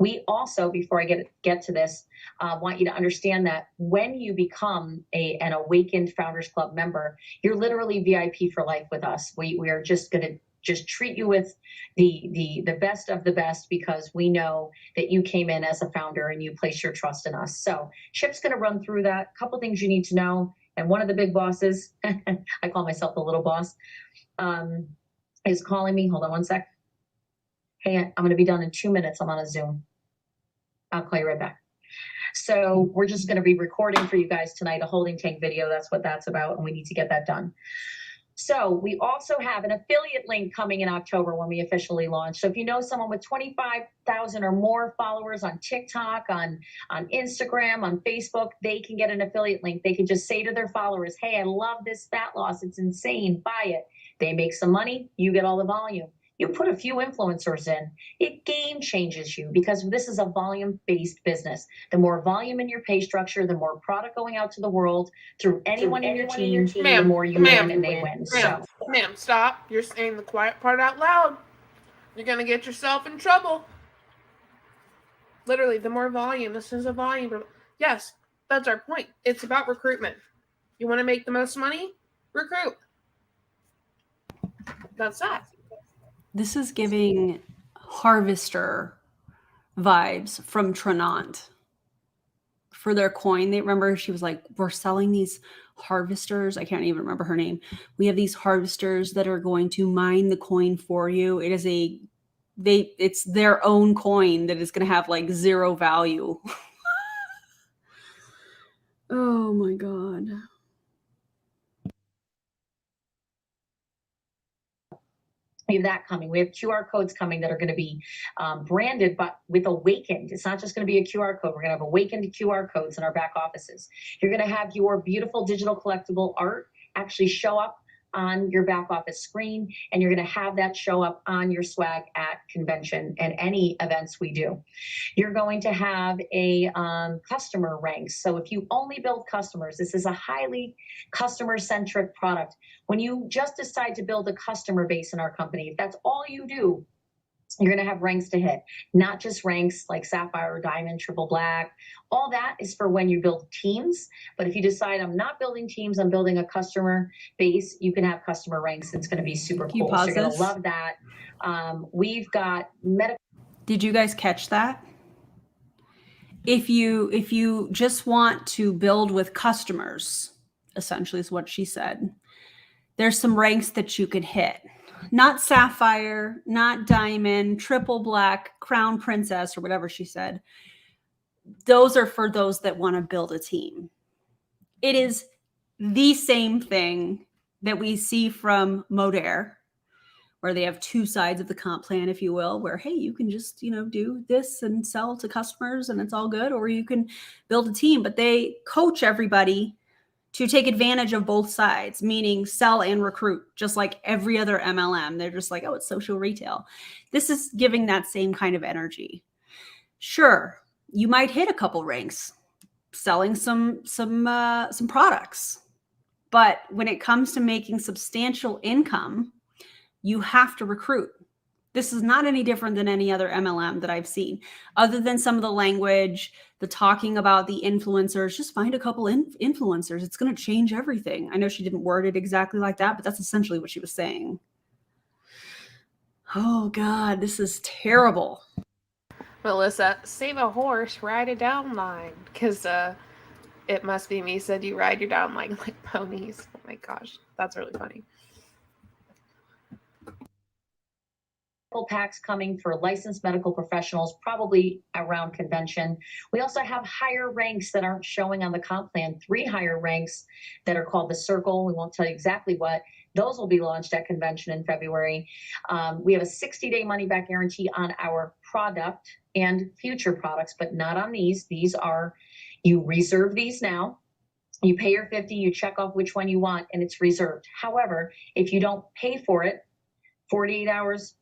We also, before I get to this, want you to understand that when you become an Awakened Founders Club member, you're literally VIP for life with us. We are just going to treat you with the best of the best because we know that you came in as a founder and you place your trust in us. So Chip's going to run through that. A couple things you need to know. And one of the big bosses, I call myself the little boss, is calling me. Hold on one sec. Hey, I'm going to be done in 2 minutes. I'm on a Zoom. I'll call you right back. So we're just going to be recording for you guys tonight, a holding tank video. That's what that's about. And we need to get that done. So we also have an affiliate link coming in October when we officially launch. So if you know someone with 25,000 or more followers on TikTok, on Instagram, on Facebook, they can get an affiliate link. They can just say to their followers, hey, I love this fat loss. It's insane. Buy it. They make some money. You get all the volume. You put a few influencers in, it game changes you because this is a volume-based business. The more volume in your pay structure, the more product going out to the world through anyone in your team, the more you win and they win. Ma'am, stop. You're saying the quiet part out loud. You're going to get yourself in trouble. Literally, the more volume. This is a volume. Yes, that's our point. It's about recruitment. You want to make the most money? Recruit. That's that. This is giving harvester vibes from Trinant for their coin. They remember she was like, we're selling these harvesters. I can't even remember her name. We have these harvesters that are going to mine the coin for you. It is it's their own coin that is going to have like zero value. Oh my God. We have that coming. We have QR codes coming that are going to be branded, but with Awakened. It's not just going to be a QR code. We're going to have Awakened QR codes in our back offices. You're going to have your beautiful digital collectible art actually show up on your back office screen, and you're going to have that show up on your swag at convention and any events we do. You're going to have a customer ranks. So if you only build customers, this is a highly customer-centric product. When you just decide to build a customer base in our company, if that's all you do, you're going to have ranks to hit, not just ranks like Sapphire, Diamond, Triple Black. All that is for when you build teams. But if you decide I'm not building teams, I'm building a customer base, you can have customer ranks. It's going to be super Can you cool. So you're going pause to this? love that. We've got medical. Did you guys catch that? If you just want to build with customers, essentially is what she said, there's some ranks that you can hit. Not Sapphire, not Diamond, Triple Black, Crown Princess, or whatever she said. Those are for those that want to build a team. It is the same thing that we see from Modere, where they have two sides of the comp plan, if you will, where, hey, you can just, do this and sell to customers and it's all good, or you can build a team, but they coach everybody to take advantage of both sides, meaning sell and recruit, just like every other MLM. They're just like, oh, it's social retail. This is giving that same kind of energy. Sure, you might hit a couple ranks selling some products, but when it comes to making substantial income, you have to recruit. This is not any different than any other MLM that I've seen, other than some of the language, the talking about the influencers. Just find a couple influencers. It's going to change everything. I know she didn't word it exactly like that, but that's essentially what she was saying. Oh God, this is terrible. Melissa, save a horse, ride a down line. Because It Must Be Me said you ride your down line like ponies. Oh my gosh, that's really funny. Packs coming for licensed medical professionals, probably around convention. We also have higher ranks that aren't showing on the comp plan, 3 higher ranks that are called the Circle. We won't tell you exactly what. Those will be launched at convention in February. We have a 60-day money-back guarantee on our product and future products, but not on these. These are, you reserve these now. You pay your $50, you check off which one you want, and it's reserved. However, if you don't pay for it, 48 hours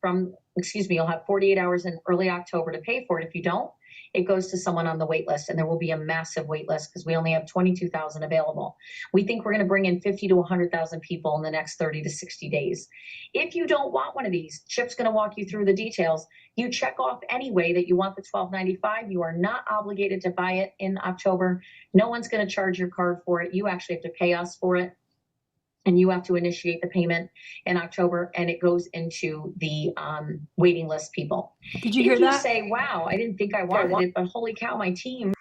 you'll have 48 hours in early October to pay for it. If you don't, it goes to someone on the wait list, and there will be a massive wait list because we only have 22,000 available. We think we're going to bring in 50 to 100,000 people in the next 30 to 60 days. If you don't want one of these, Chip's going to walk you through the details. You check off anyway that you want the $12.95. You are not obligated to buy it in October. No one's going to charge your card for it. You actually have to pay us for it. And you have to initiate the payment in October, and it goes into the waiting list people. Did you hear that? If you say, wow, I didn't think I wanted it, but holy cow, my team.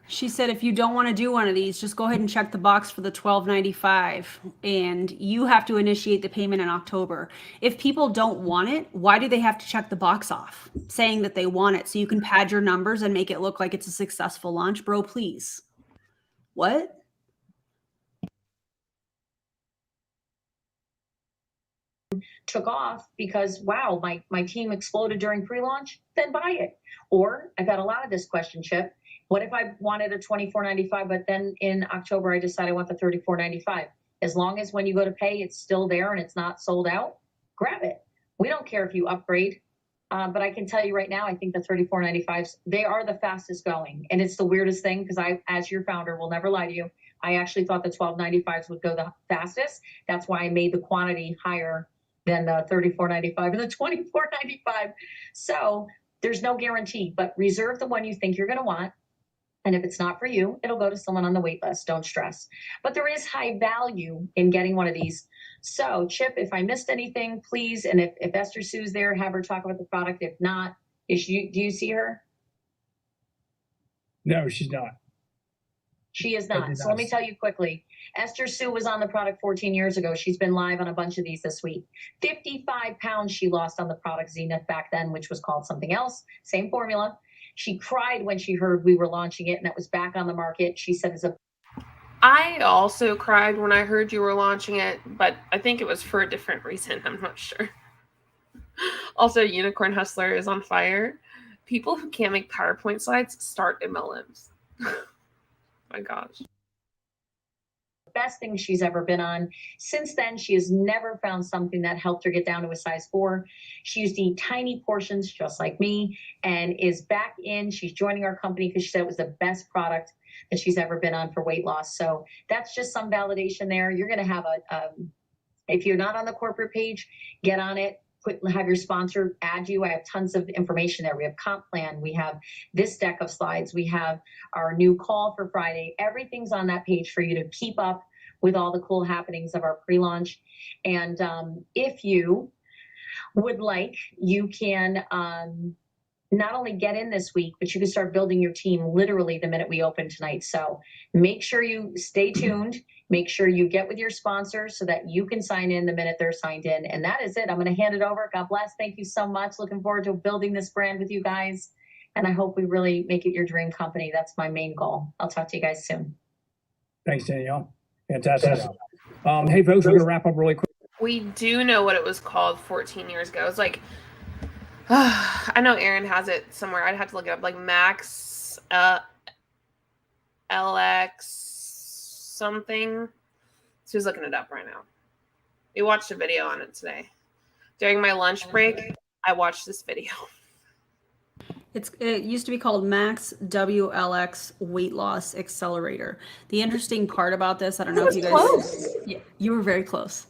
She said, if you don't want to do one of these, just go ahead and check the box for the $12.95, and you have to initiate the payment in October. If people don't want it, why do they have to check the box off saying that they want it so you can pad your numbers and make it look like it's a successful launch? Bro, please. What? Took off because, wow, my team exploded during pre-launch, then buy it. Or I've got a lot of this question, Chip. What if I wanted a $24.95, but then in October I decide I want the $34.95? As long as when you go to pay, it's still there and it's not sold out, grab it. We don't care if you upgrade. But I can tell you right now, I think the $34.95s, they are the fastest going. And it's the weirdest thing because I, as your founder, will never lie to you, I actually thought the $12.95s would go the fastest. That's why I made the quantity higher than the $34.95 and the $24.95. So there's no guarantee, but reserve the one you think you're going to want. And if it's not for you, it'll go to someone on the wait list. Don't stress. But there is high value in getting one of these. So Chip, if I missed anything, please. And if Esther Sue's there, have her talk about the product. If not, do you see her? No, she's not. She is not. So let me tell you quickly. Esther Sue was on the product 14 years ago. She's been live on a bunch of these this week. 55 pounds she lost on the product Zenith back then, which was called something else. Same formula. She cried when she heard we were launching it and it was back on the market. She said, I also cried when I heard you were launching it, but I think it was for a different reason. I'm not sure. Also, Unicorn Hustler is on fire. People who can't make PowerPoint slides start MLMs. My gosh. best thing she's ever been on. Since then, she has never found something that helped her get down to a size 4. She used to eat tiny portions, just like me, and is back in. She's joining our company because she said it was the best product that she's ever been on for weight loss. So that's just some validation there. You're going to have if you're not on the corporate page, get on it. Have your sponsor add you. I have tons of information there. We have comp plan. We have this deck of slides. We have our new call for Friday. Everything's on that page for you to keep up with all the cool happenings of our pre-launch. And if you would like, you can not only get in this week, but you can start building your team literally the minute we open tonight. So make sure you stay tuned. Make sure you get with your sponsors so that you can sign in the minute they're signed in. And that is it. I'm going to hand it over. God bless. Thank you so much. Looking forward to building this brand with you guys. And I hope we really make it your dream company. That's my main goal. I'll talk to you guys soon. Thanks, Danielle. Fantastic. Hey, folks, we're going to wrap up really quick. We do know what it was called 14 years ago. It's like, I know Aaron has it somewhere. I'd have to look it up. Like Max LX something. So he's looking it up right now. We watched a video on it today. During my lunch break, I watched this video. It used to be called Max WLX Weight Loss Accelerator. The interesting part about this, I don't know if you guys... Close. Yeah, you were very close.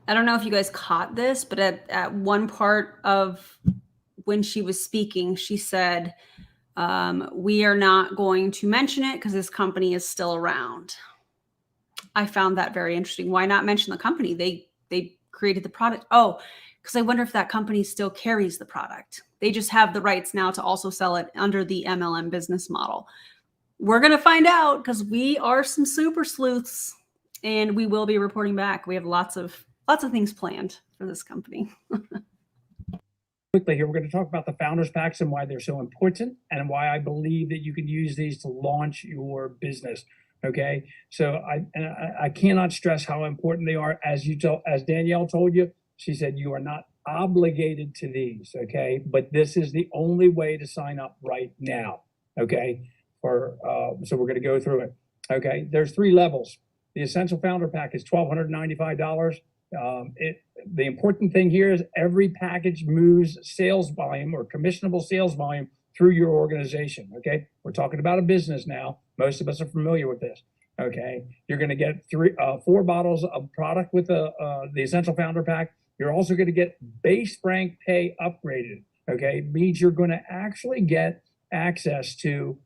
I don't know if you guys caught this, but at one part of when she was speaking, she said, we are not going to mention it because this company is still around. I found that very interesting. Why not mention the company? They created the product. Oh, because I wonder if that company still carries the product. They just have the rights now to also sell it under the MLM business model. We're going to find out because we are some super sleuths and we will be reporting back. We have lots of things planned for this company. Quickly here, we're going to talk about the Founders Packs and why they're so important and why I believe that you can use these to launch your business. Okay, so I cannot stress how important they are. As Danielle told you, she said you are not obligated to these. Okay, but this is the only way to sign up right now. Okay, so we're going to go through it. Okay, there's 3 levels. The Essential Founder Pack is $1,295. The important thing here is every package moves sales volume or commissionable sales volume through your organization. Okay, we're talking about a business now. Most of us are familiar with this. Okay, you're going to get 4 bottles of product with the Essential Founder Pack. You're also going to get base rank pay upgraded. Okay, it means you're going to actually get access to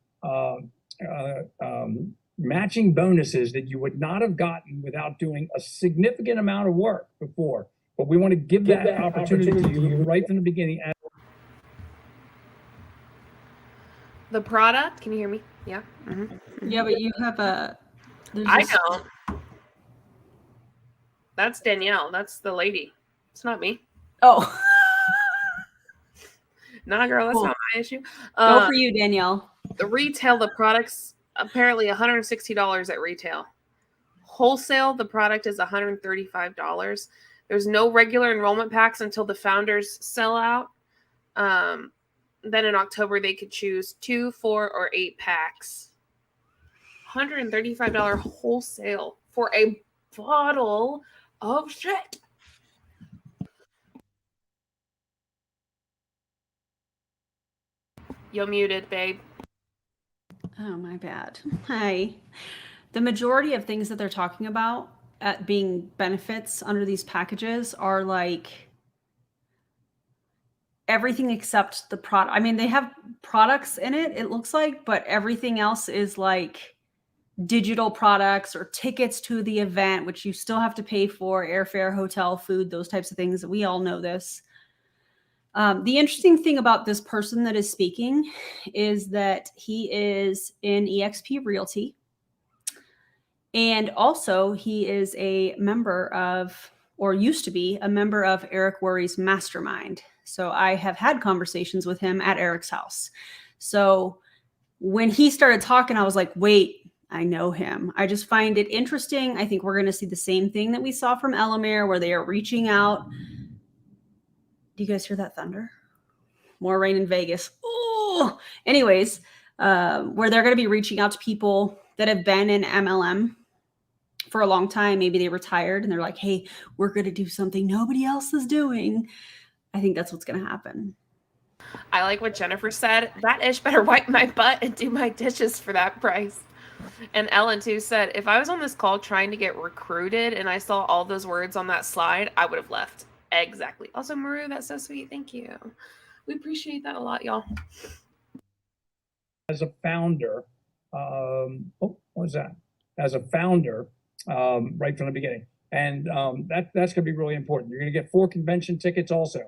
matching bonuses that you would not have gotten without doing a significant amount of work before. But we want to give that opportunity to you right from the beginning. The product, can you hear me? Yeah. Mm-hmm. Yeah, but you have I know. That's Danielle. That's the lady. It's not me. Oh. Nah, girl, that's Cool. not my issue. Go for you, Danielle. The retail, the product's apparently $160 at retail. Wholesale, the product is $135. There's no regular enrollment packs until the founders sell out. Then in October, they could choose 2, 4, or 8 packs. $135 wholesale for a bottle of shit. You're muted, babe. Oh, my bad. Hi. The majority of things that they're talking about at being benefits under these packages are like everything except the product. I mean, they have products in it, it looks like, but everything else is like digital products or tickets to the event, which you still have to pay for, airfare, hotel, food, those types of things. We all know this. The interesting thing about this person that is speaking is that he is in eXp Realty. And also he is a member of, or used to be a member of Eric Worre's mastermind. So I have had conversations with him at Eric's house. So when he started talking, I was like, wait, I know him. I just find it interesting. I think we're going to see the same thing that we saw from Elamir, where they are reaching out. Do you guys hear that thunder? More rain in Vegas. Oh, anyways, where they're going to be reaching out to people that have been in MLM for a long time, maybe they retired and they're like, hey, we're going to do something nobody else is doing. I think that's what's going to happen. I like what Jennifer said. That ish better wipe my butt and do my dishes for that price. And Ellen too said, if I was on this call trying to get recruited and I saw all those words on that slide, I would have left. Exactly. Also, Maru, that's so sweet. Thank you. We appreciate that a lot, y'all. As a founder, what was that? As a founder, right from the beginning. And that's going to be really important. You're going to get 4 convention tickets also.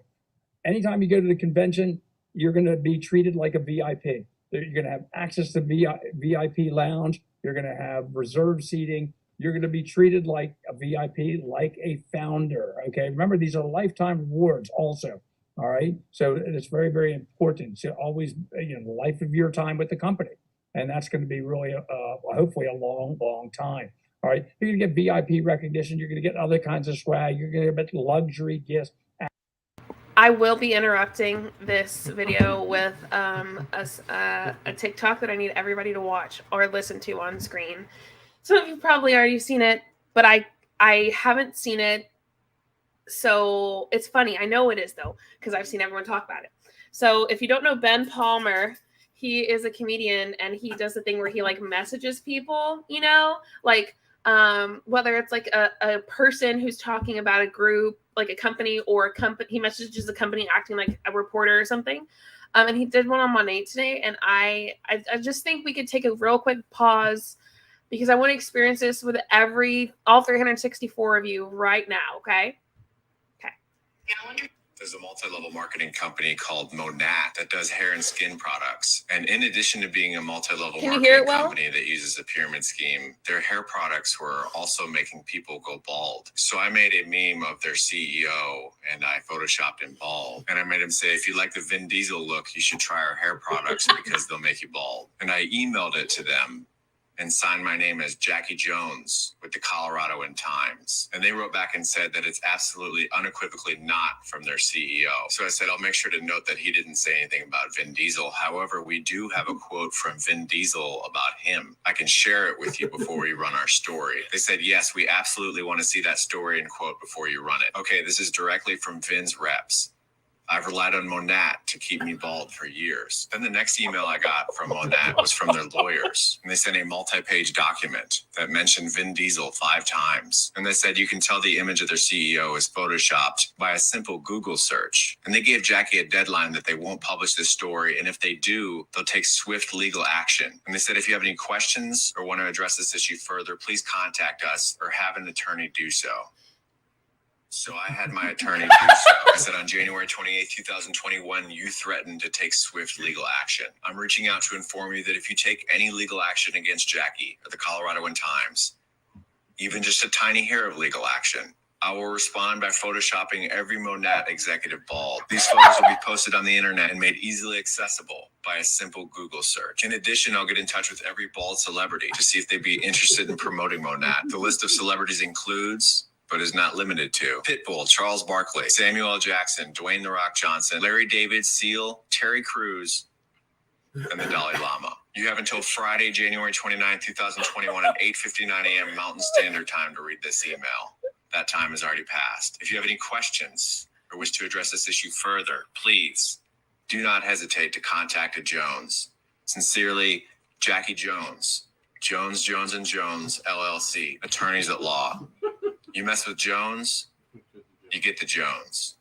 Anytime you go to the convention, you're going to be treated like a VIP. You're going to have access to VIP lounge. You're going to have reserved seating. You're going to be treated like a VIP, like a founder. Okay. Remember, these are lifetime rewards also. All right. So it's very, very important to always, the life of your time with the company. And that's going to be really, hopefully a long, long time. All right. You're going to get VIP recognition. You're going to get other kinds of swag. You're going to get luxury gifts. I will be interrupting this video with a TikTok that I need everybody to watch or listen to on screen. Some of you probably already seen it, but I haven't seen it. So it's funny. I know it is though, because I've seen everyone talk about it. So if you don't know Ben Palmer, he is a comedian and he does the thing where he like messages people, like whether it's like a person who's talking about a group, like a company or a company, he messages a company acting like a reporter or something. And he did one on Monday today. And I just think we could take a real quick pause because I want to experience this with all 364 of you right now. Okay. There's a multi-level marketing company called Monat that does hair and skin products. And in addition to being a multi-level marketing company that uses a pyramid scheme, their hair products were also making people go bald. So I made a meme of their CEO and I photoshopped him bald. And I made him say, if you like the Vin Diesel look, you should try our hair products because they'll make you bald. And I emailed it to them and signed my name as Jackie Jones with the Colorado Times. And they wrote back and said that it's absolutely unequivocally not from their CEO. So I said, I'll make sure to note that he didn't say anything about Vin Diesel. However, we do have a quote from Vin Diesel about him. I can share it with you before we run our story. They said, yes, we absolutely want to see that story and quote before you run it. Okay, this is directly from Vin's reps. I've relied on Monat to keep me bald for years. Then the next email I got from Monat was from their lawyers. And they sent a multi-page document that mentioned Vin Diesel 5 times. And they said you can tell the image of their CEO is photoshopped by a simple Google search. And they gave Jackie a deadline that they won't publish this story. And if they do, they'll take swift legal action. And they said if you have any questions or want to address this issue further, please contact us or have an attorney do so. So I had my attorney do so. I said on January 28, 2021, you threatened to take swift legal action. I'm reaching out to inform you that if you take any legal action against Jackie or the Colorado Times, even just a tiny hair of legal action, I will respond by photoshopping every Monat executive bald. These photos will be posted on the internet and made easily accessible by a simple Google search. In addition, I'll get in touch with every bald celebrity to see if they'd be interested in promoting Monat. The list of celebrities includes, but is not limited to, Pitbull, Charles Barkley, Samuel L. Jackson, Dwayne "The Rock" Johnson, Larry David, Seal, Terry Crews, and the Dalai Lama. You have until Friday, January 29, 2021 at 8:59 a.m. Mountain Standard Time to read this email. That time has already passed. If you have any questions or wish to address this issue further, please do not hesitate to contact a Jones. Sincerely, Jackie Jones, Jones, Jones & Jones, LLC, attorneys at law. You mess with Jones, you get the Jones.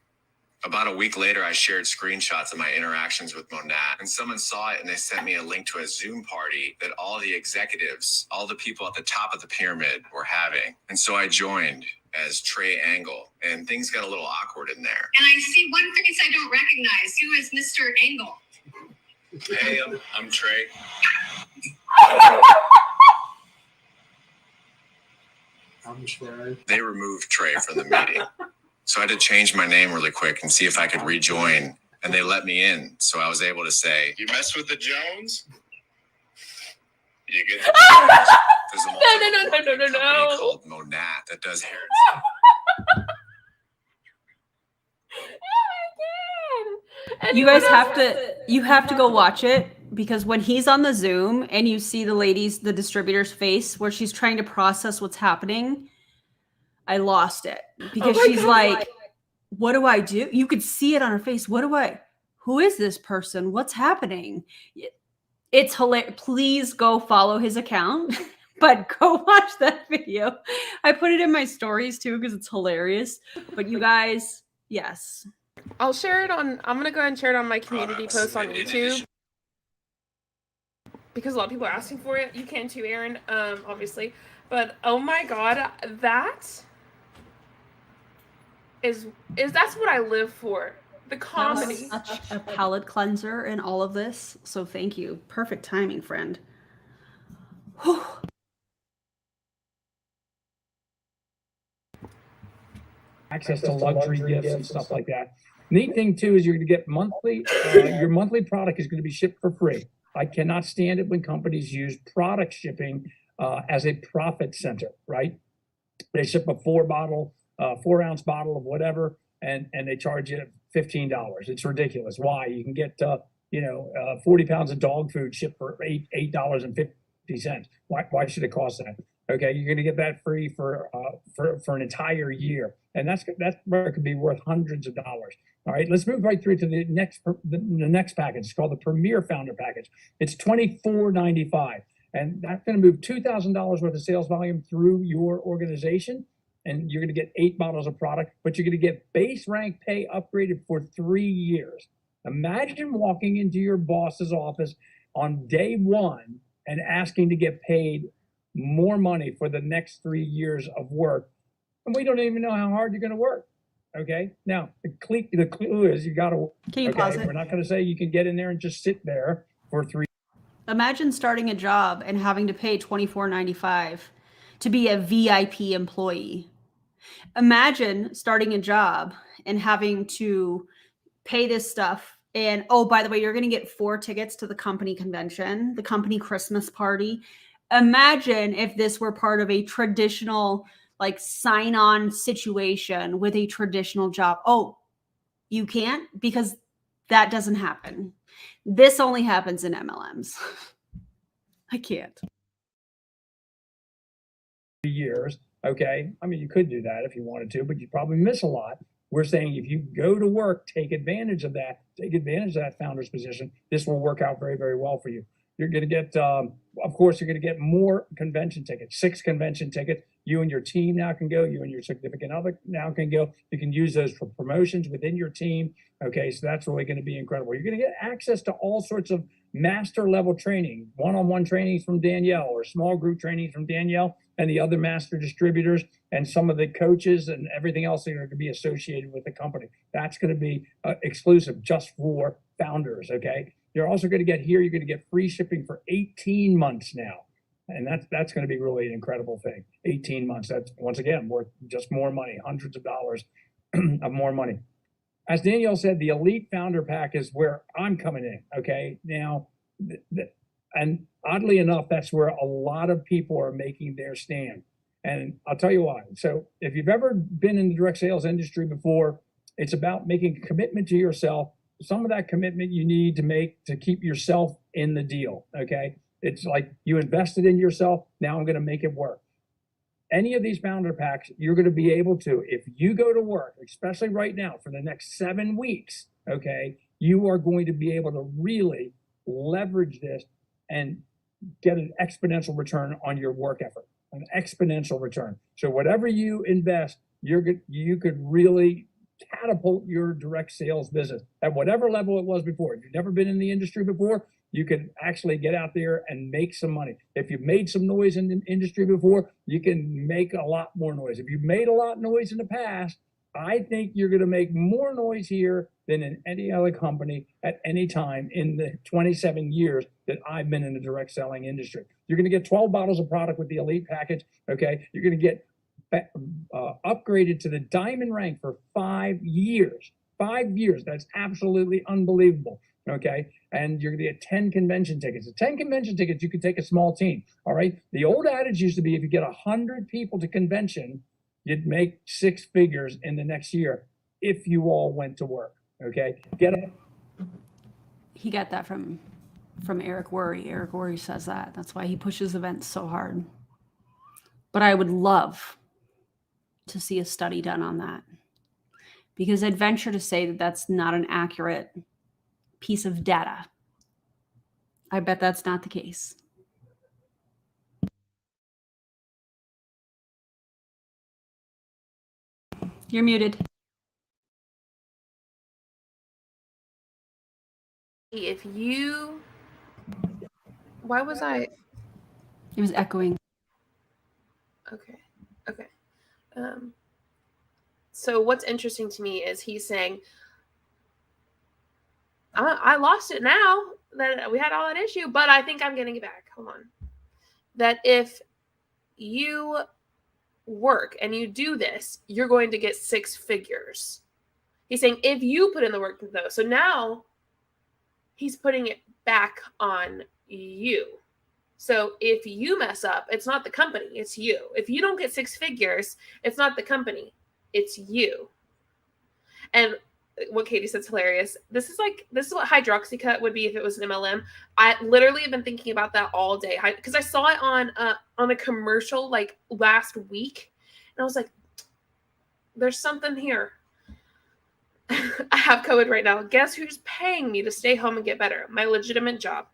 About a week later, I shared screenshots of my interactions with Monat, and someone saw it and they sent me a link to a Zoom party that all the executives, all the people at the top of the pyramid were having. And so I joined as Trey Angle, and things got a little awkward in there. And I see one face I don't recognize. Who is Mr. Angle? Hey, I'm Trey. They removed Trey from the meeting. So I had to change my name really quick and see if I could rejoin. And they let me in. So I was able to say, you mess with the Jones? You get the Jones. There's a company called Monat that does hair and skin. You guys have to go watch it because when he's on the Zoom and you see the distributor's face where she's trying to process what's happening, I lost it because she's like, what do I do? You could see it on her face. Who is this person? What's happening? It's hilarious. Please go follow his account, but go watch that video. I put it in my stories too because it's hilarious. But you guys, yes. I'll share it on, I'm going to go ahead and share it on my community post on YouTube. Because a lot of people are asking for it. You can too, Aaron, obviously. But oh my God, that's what I live for. The comedy. Such a palate cleanser in all of this. So thank you. Perfect timing, friend. Whew. Access to luxury gifts and stuff like that. Neat thing too is you're going to get monthly. Your monthly product is going to be shipped for free. I cannot stand it when companies use product shipping as a profit center. Right? They ship a 4-ounce bottle of whatever, and they charge you $15. It's ridiculous. Why? You can get 40 pounds of dog food shipped for $8.50. Why should it cost that? Okay, you're going to get that free for an entire year, and that's where it could be worth hundreds of dollars. All right, let's move right through to the next package. It's called the Premier Founder Package. It's $24.95, and that's going to move $2,000 worth of sales volume through your organization, and you're going to get 8 bottles of product, but you're going to get base rank pay upgraded for 3 years. Imagine walking into your boss's office on day 1 and asking to get paid more money for the next 3 years of work, and we don't even know how hard you're going to work. Okay, now the clue is you got to. Can you pause it? We're not going to say you can get in there and just sit there for 3. Imagine starting a job and having to pay $24.95 to be a VIP employee. Imagine starting a job and having to pay this stuff. And oh, by the way, you're going to get 4 tickets to the company convention, the company Christmas party. Imagine if this were part of a traditional like sign-on situation with a traditional job. Oh, you can't, because that doesn't happen. This only happens in MLMs. I can't. 3 years. Okay. I mean, you could do that if you wanted to, but you'd probably miss a lot. We're saying if you go to work, take advantage of that founder's position. This will work out very, very well for you. You're going to get, of course, you're going to get more convention tickets, 6 convention tickets. You and your team now can go. You and your significant other now can go. You can use those for promotions within your team. Okay, so that's really going to be incredible. You're going to get access to all sorts of master level training, one-on-one trainings from Danielle, or small group trainings from Danielle and the other master distributors, and some of the coaches and everything else that are going to be associated with the company. That's going to be exclusive just for founders. Okay. You're also going to get here, you're going to get free shipping for 18 months now. And that's going to be really an incredible thing. 18 months. That's, once again, worth just more money, hundreds of dollars of more money. As Danielle said, the Elite Founder Pack is where I'm coming in. Okay. Now, and oddly enough, that's where a lot of people are making their stand. And I'll tell you why. So if you've ever been in the direct sales industry before, it's about making a commitment to yourself. Some of that commitment you need to make to keep yourself in the deal. Okay. It's like you invested in yourself. Now I'm going to make it work. Any of these founder packs, you're going to be able to, if you go to work, especially right now for the next 7 weeks, okay, you are going to be able to really leverage this and get an exponential return on your work effort, an exponential return. So whatever you invest, you could really catapult your direct sales business at whatever level it was before. If you've never been in the industry before, you can actually get out there and make some money. If you've made some noise in the industry before, you can make a lot more noise. If you've made a lot of noise in the past, I think you're going to make more noise here than in any other company at any time in the 27 years that I've been in the direct selling industry. You're going to get 12 bottles of product with the Elite package. Okay. You're going to get upgraded to the diamond rank for 5 years. 5 years. That's absolutely unbelievable. Okay. And you're going to get 10 convention tickets. At 10 convention tickets, you can take a small team. All right. The old adage used to be if you get 100 people to convention, you'd make 6 figures in the next year if you all went to work. Okay. He got that from from Eric Worre. Eric Worre says that. That's why he pushes events so hard. But I would love to see a study done on that, because I'd venture to say that that's not an accurate piece of data. I bet that's not the case. You're muted. If you, why was I? It was echoing. Okay. So what's interesting to me is he's saying, I lost it now that we had all that issue, but I think I'm getting it back. Hold on. That if you work and you do this, you're going to get 6 figures. He's saying if you put in the work though. So now he's putting it back on you. So if you mess up, it's not the company, it's you. If you don't get 6 figures, it's not the company, it's you. And what Katie said's hilarious. This is what hydroxycut would be if it was an MLM. I literally have been thinking about that all day because I saw it on a commercial like last week, and I was like, "There's something here." I have COVID right now. Guess who's paying me to stay home and get better? My legitimate job.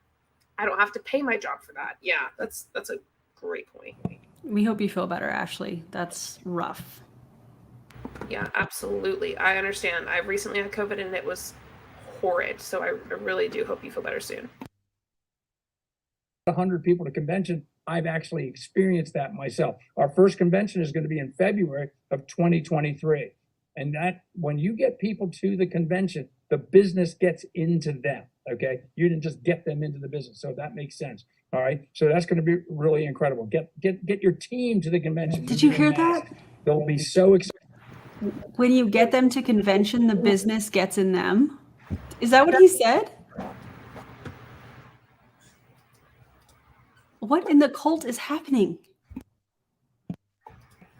I don't have to pay my job for that. Yeah, that's a great point. We hope you feel better, Ashley. That's rough. Yeah, absolutely. I understand. I recently had COVID and it was horrid. So I really do hope you feel better soon. 100 people to convention. I've actually experienced that myself. Our first convention is going to be in February of 2023. And that when you get people to the convention, the business gets into them. Okay. You didn't just get them into the business. So that makes sense. All right. So that's going to be really incredible. Get your team to the convention. Did you hear that? They'll be so excited. When you get them to convention, the business gets in them. Is that what he said? What in the cult is happening?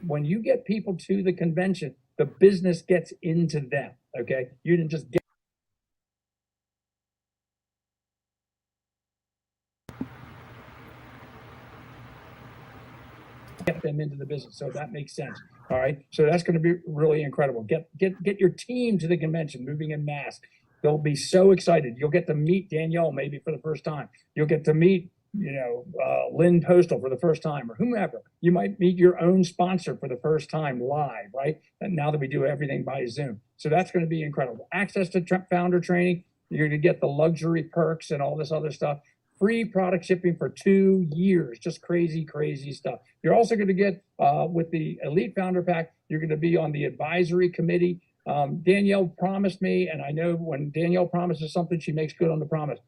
When you get people to the convention, the business gets into them. Okay. You didn't just get them into the business. So that makes sense. All right. So that's going to be really incredible. Get your team to the convention, moving in mass. They'll be so excited. You'll get to meet Danielle maybe for the first time. You'll get to meet, Lynn Postal for the first time, or whomever. You might meet your own sponsor for the first time live, right? And now that we do everything by Zoom. So that's going to be incredible. Access to founder training. You're going to get the luxury perks and all this other stuff. Free product shipping for 2 years. Just crazy, crazy stuff. You're also going to get, with the Elite Founder Pack, you're going to be on the advisory committee. Danielle promised me, and I know when Danielle promises something, she makes good on the promise.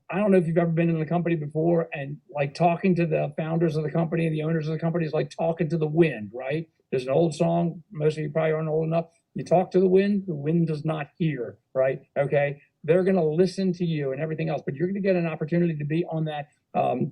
I don't know if you've ever been in the company before, and like talking to the founders of the company and the owners of the company is like talking to the wind, right? There's an old song. Most of you probably aren't old enough. You talk to the wind does not hear, right? Okay. They're going to listen to you and everything else, but you're going to get an opportunity to be on that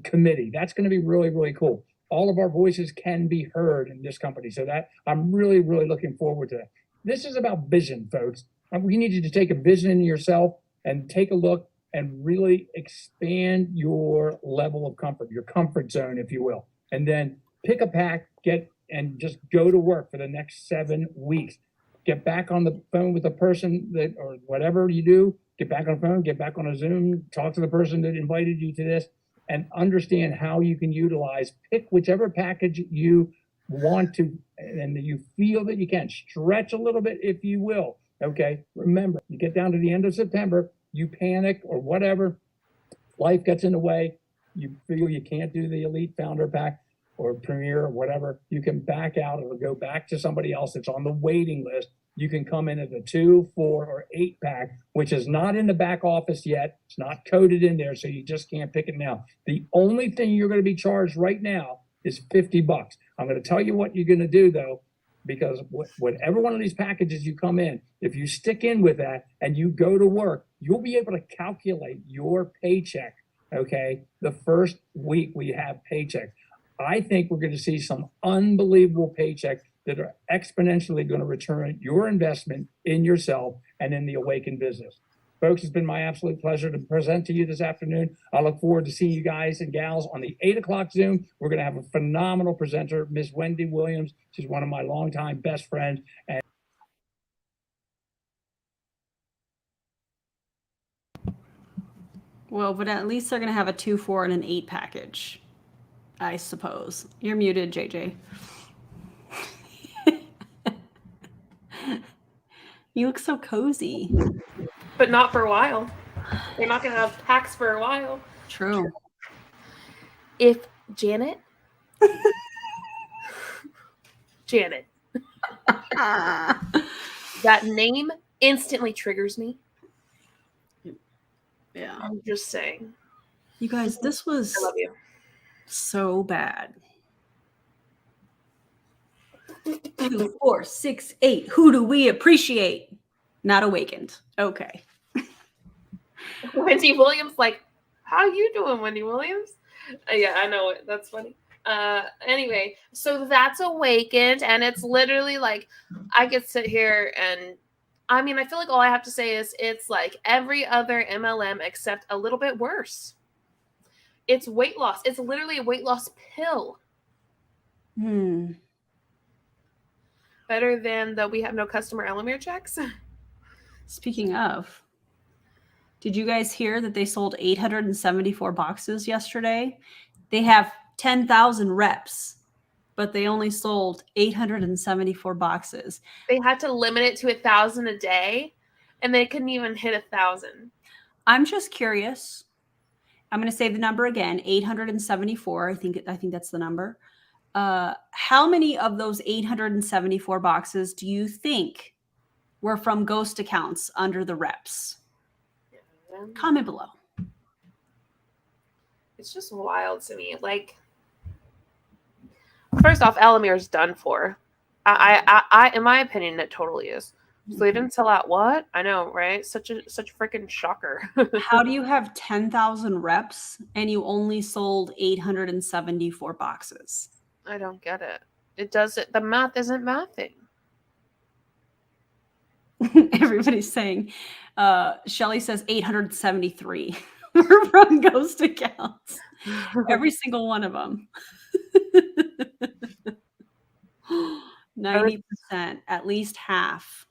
committee. That's going to be really, really cool. All of our voices can be heard in this company. So that I'm really, really looking forward to that. This is about vision, folks. We need you to take a vision in yourself and take a look and really expand your level of comfort, your comfort zone, if you will. And then pick a pack, and just go to work for the next 7 weeks. Get back on the phone with the person or whatever you do, get back on the phone, get back on a Zoom, talk to the person that invited you to this, and understand how you can utilize, pick whichever package you want to, and that you feel that you can. Stretch a little bit if you will, okay? Remember, you get down to the end of September, you panic or whatever, life gets in the way, you feel you can't do the Elite Founder Pack or Premier or whatever, you can back out or go back to somebody else that's on the waiting list. You can come in at a 2, 4, or 8 pack, which is not in the back office yet. It's not coded in there, so you just can't pick it now. The only thing you're going to be charged right now is $50. I'm going to tell you what you're going to do, though, because whatever one of these packages you come in, if you stick in with that and you go to work, you'll be able to calculate your paycheck, okay, the first week we have paychecks. I think we're going to see some unbelievable paychecks that are exponentially going to return your investment in yourself and in the Awaken business. Folks, it's been my absolute pleasure to present to you this afternoon. I look forward to seeing you guys and gals on the 8 o'clock Zoom. We're going to have a phenomenal presenter, Miss Wendy Williams. She's one of my longtime best friends. And Well, but at least they're going to have a 2, 4, and an 8 package, I suppose. You're muted, JJ. You look so cozy. But not for a while. They're not going to have packs for a while. True. If Janet, that name instantly triggers me. Yeah. I'm just saying. You guys, this was I love you. so bad. 2, 4, 6, 8. Who do we appreciate? Not awakened. Okay. Wendy Williams, like, how you doing, Wendy Williams? Yeah, I know it. That's funny. Anyway, so that's awakened, and it's literally like I could sit here and I mean, I feel like all I have to say is it's like every other MLM except a little bit worse. It's weight loss. It's literally a weight loss pill. Better than the we have no customer Elamir checks. Speaking of, did you guys hear that they sold 874 boxes yesterday? They have 10,000 reps, but they only sold 874 boxes. They had to limit it to 1,000 a day, and they couldn't even hit 1,000. I'm just curious. I'm going to say the number again, 874. I think that's the number. How many of those 874 boxes do you think were from ghost accounts under the reps? Comment below. It's just wild to me. Like, first off, Elamir's done for. I in my opinion, it totally is. So they didn't sell out what? I know, right? Such a freaking shocker. How do you have 10,000 reps and you only sold 874 boxes? I don't get it. It doesn't. The math isn't mathing. Everybody's saying. Shelly says 873 were from ghost accounts. Every single one of them. 90%, at least half.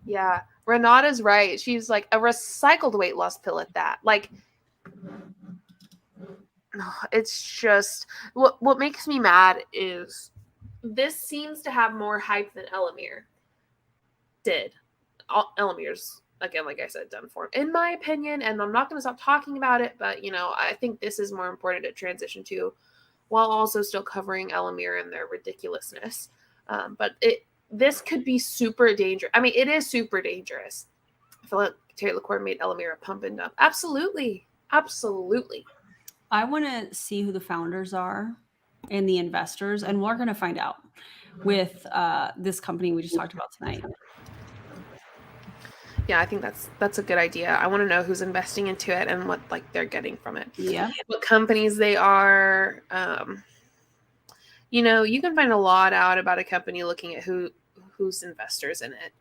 Yeah, Renata's right. She's like a recycled weight loss pill at that. Like, it's just what makes me mad is this seems to have more hype than Elamir did. Elamir's, again, like I said, done for, in my opinion, and I'm not going to stop talking about it, but, you know, I think this is more important to transition to while also still covering Elamir and their ridiculousness. But this could be super dangerous. I mean, it is super dangerous. I feel like Terry LaCour made Elamir a pump and dump. Absolutely. Absolutely. I want to see who the founders are and the investors, and we're going to find out with this company we just talked about tonight. Yeah, I think that's a good idea. I want to know who's investing into it and what like they're getting from it. Yeah. What companies they are. You know, you can find a lot out about a company looking at who's investors in it.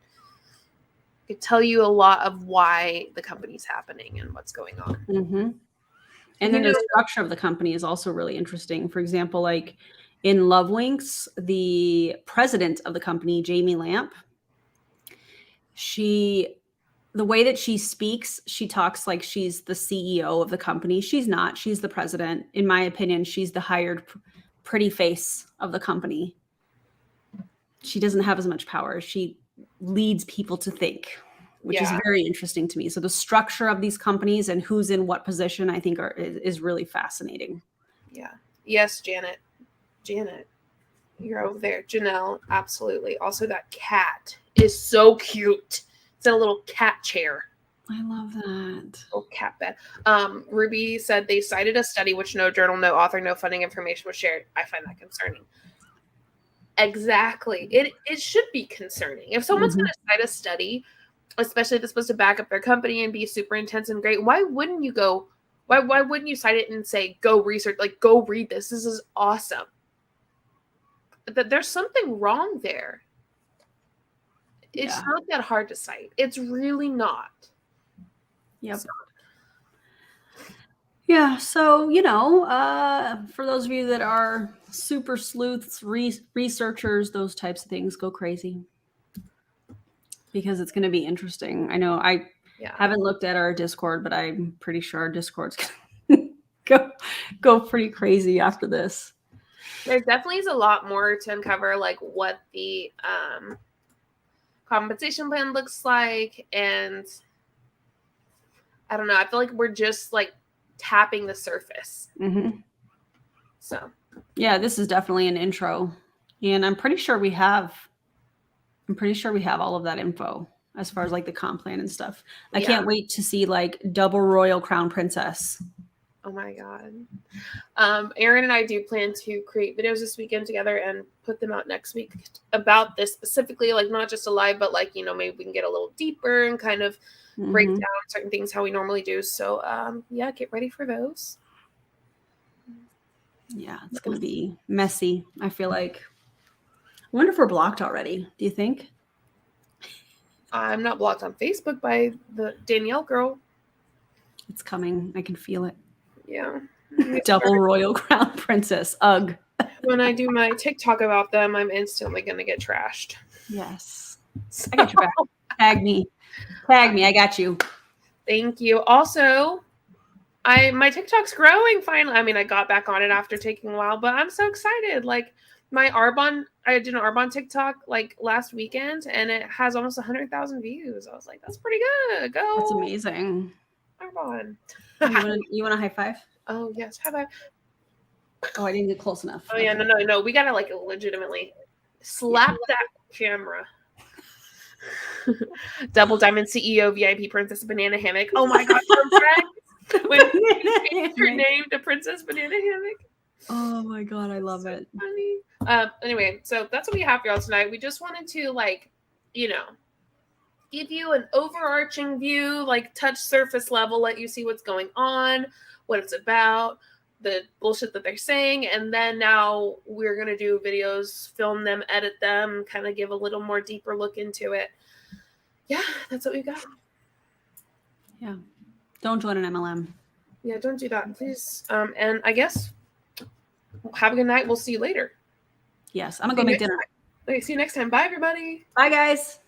It could tell you a lot of why the company's happening and what's going on. Mm-hmm. And then the structure of the company is also really interesting. For example, like in Lovelinks, the president of the company, Jamie Lamp, the way that she speaks, she talks like she's the CEO of the company. She's not. She's the president. In my opinion, she's the hired pretty face of the company. She doesn't have as much power. She leads people to think, which is very interesting to me. So the structure of these companies and who's in what position, I think is really fascinating. Yeah. Yes, Janet. Janet, you're over there. Janelle, absolutely. Also, that cat is so cute. It's in a little cat chair. I love that. Oh, cat bed. Ruby said they cited a study which no journal, no author, no funding information was shared. I find that concerning. Exactly. It should be concerning. If someone's going to cite a study, especially if it's supposed to back up their company and be super intense and great, why wouldn't you go? Why wouldn't you cite it and say, go research, like go read this. This is awesome. That there's something wrong there. It's not that hard to cite. It's really not. Yep. Yeah. So, you know, for those of you that are super sleuths, researchers, those types of things, go crazy because it's going to be interesting. I know I haven't looked at our Discord, but I'm pretty sure our Discord's going to go pretty crazy after this. There definitely is a lot more to uncover, like what the compensation plan looks like, and I don't know. I feel like we're just like tapping the surface. Mm-hmm. So yeah, this is definitely an intro, and I'm pretty sure we have all of that info as far as like the comp plan and stuff. I can't wait to see like double royal crown princess. Oh my God. Aaron and I do plan to create videos this weekend together and put them out next week about this specifically, like not just a live, but like, you know, maybe we can get a little deeper and kind of break down certain things how we normally do. So yeah, get ready for those. Yeah, it's going to be messy. I feel like, I wonder if we're blocked already. Do you think? I'm not blocked on Facebook by the Danielle girl. It's coming. I can feel it. Yeah. Double royal crown princess. Ugh. When I do my TikTok about them, I'm instantly going to get trashed. Yes. So. I got your back. Tag me. I got you. Thank you. Also, my TikTok's growing finally. I mean, I got back on it after taking a while, but I'm so excited. Like I did an Arbonne TikTok like last weekend, and it has almost 100,000 views. I was like, that's pretty good. Go. That's amazing. Arbonne. You want a high five? Oh yes, high five. Oh, I didn't get close enough. Oh yeah, no. We gotta like legitimately slap that camera. Double Diamond CEO VIP Princess Banana Hammock. Oh my God, when you her name to Princess Banana Hammock. Oh my God, I love it. Funny. Anyway, so that's what we have for y'all tonight. We just wanted to like, you know, give you an overarching view, like touch surface level, let you see what's going on, what it's about, the bullshit that they're saying, and then now we're gonna do videos, film them, edit them, kind of give a little more deeper look into it. Yeah, that's what we got. Yeah. Don't join an MLM. Yeah, don't do that, please. And I guess have a good night. We'll see you later. Yes, I'm gonna go make dinner. Okay, see you next time. Bye, everybody. Bye, guys.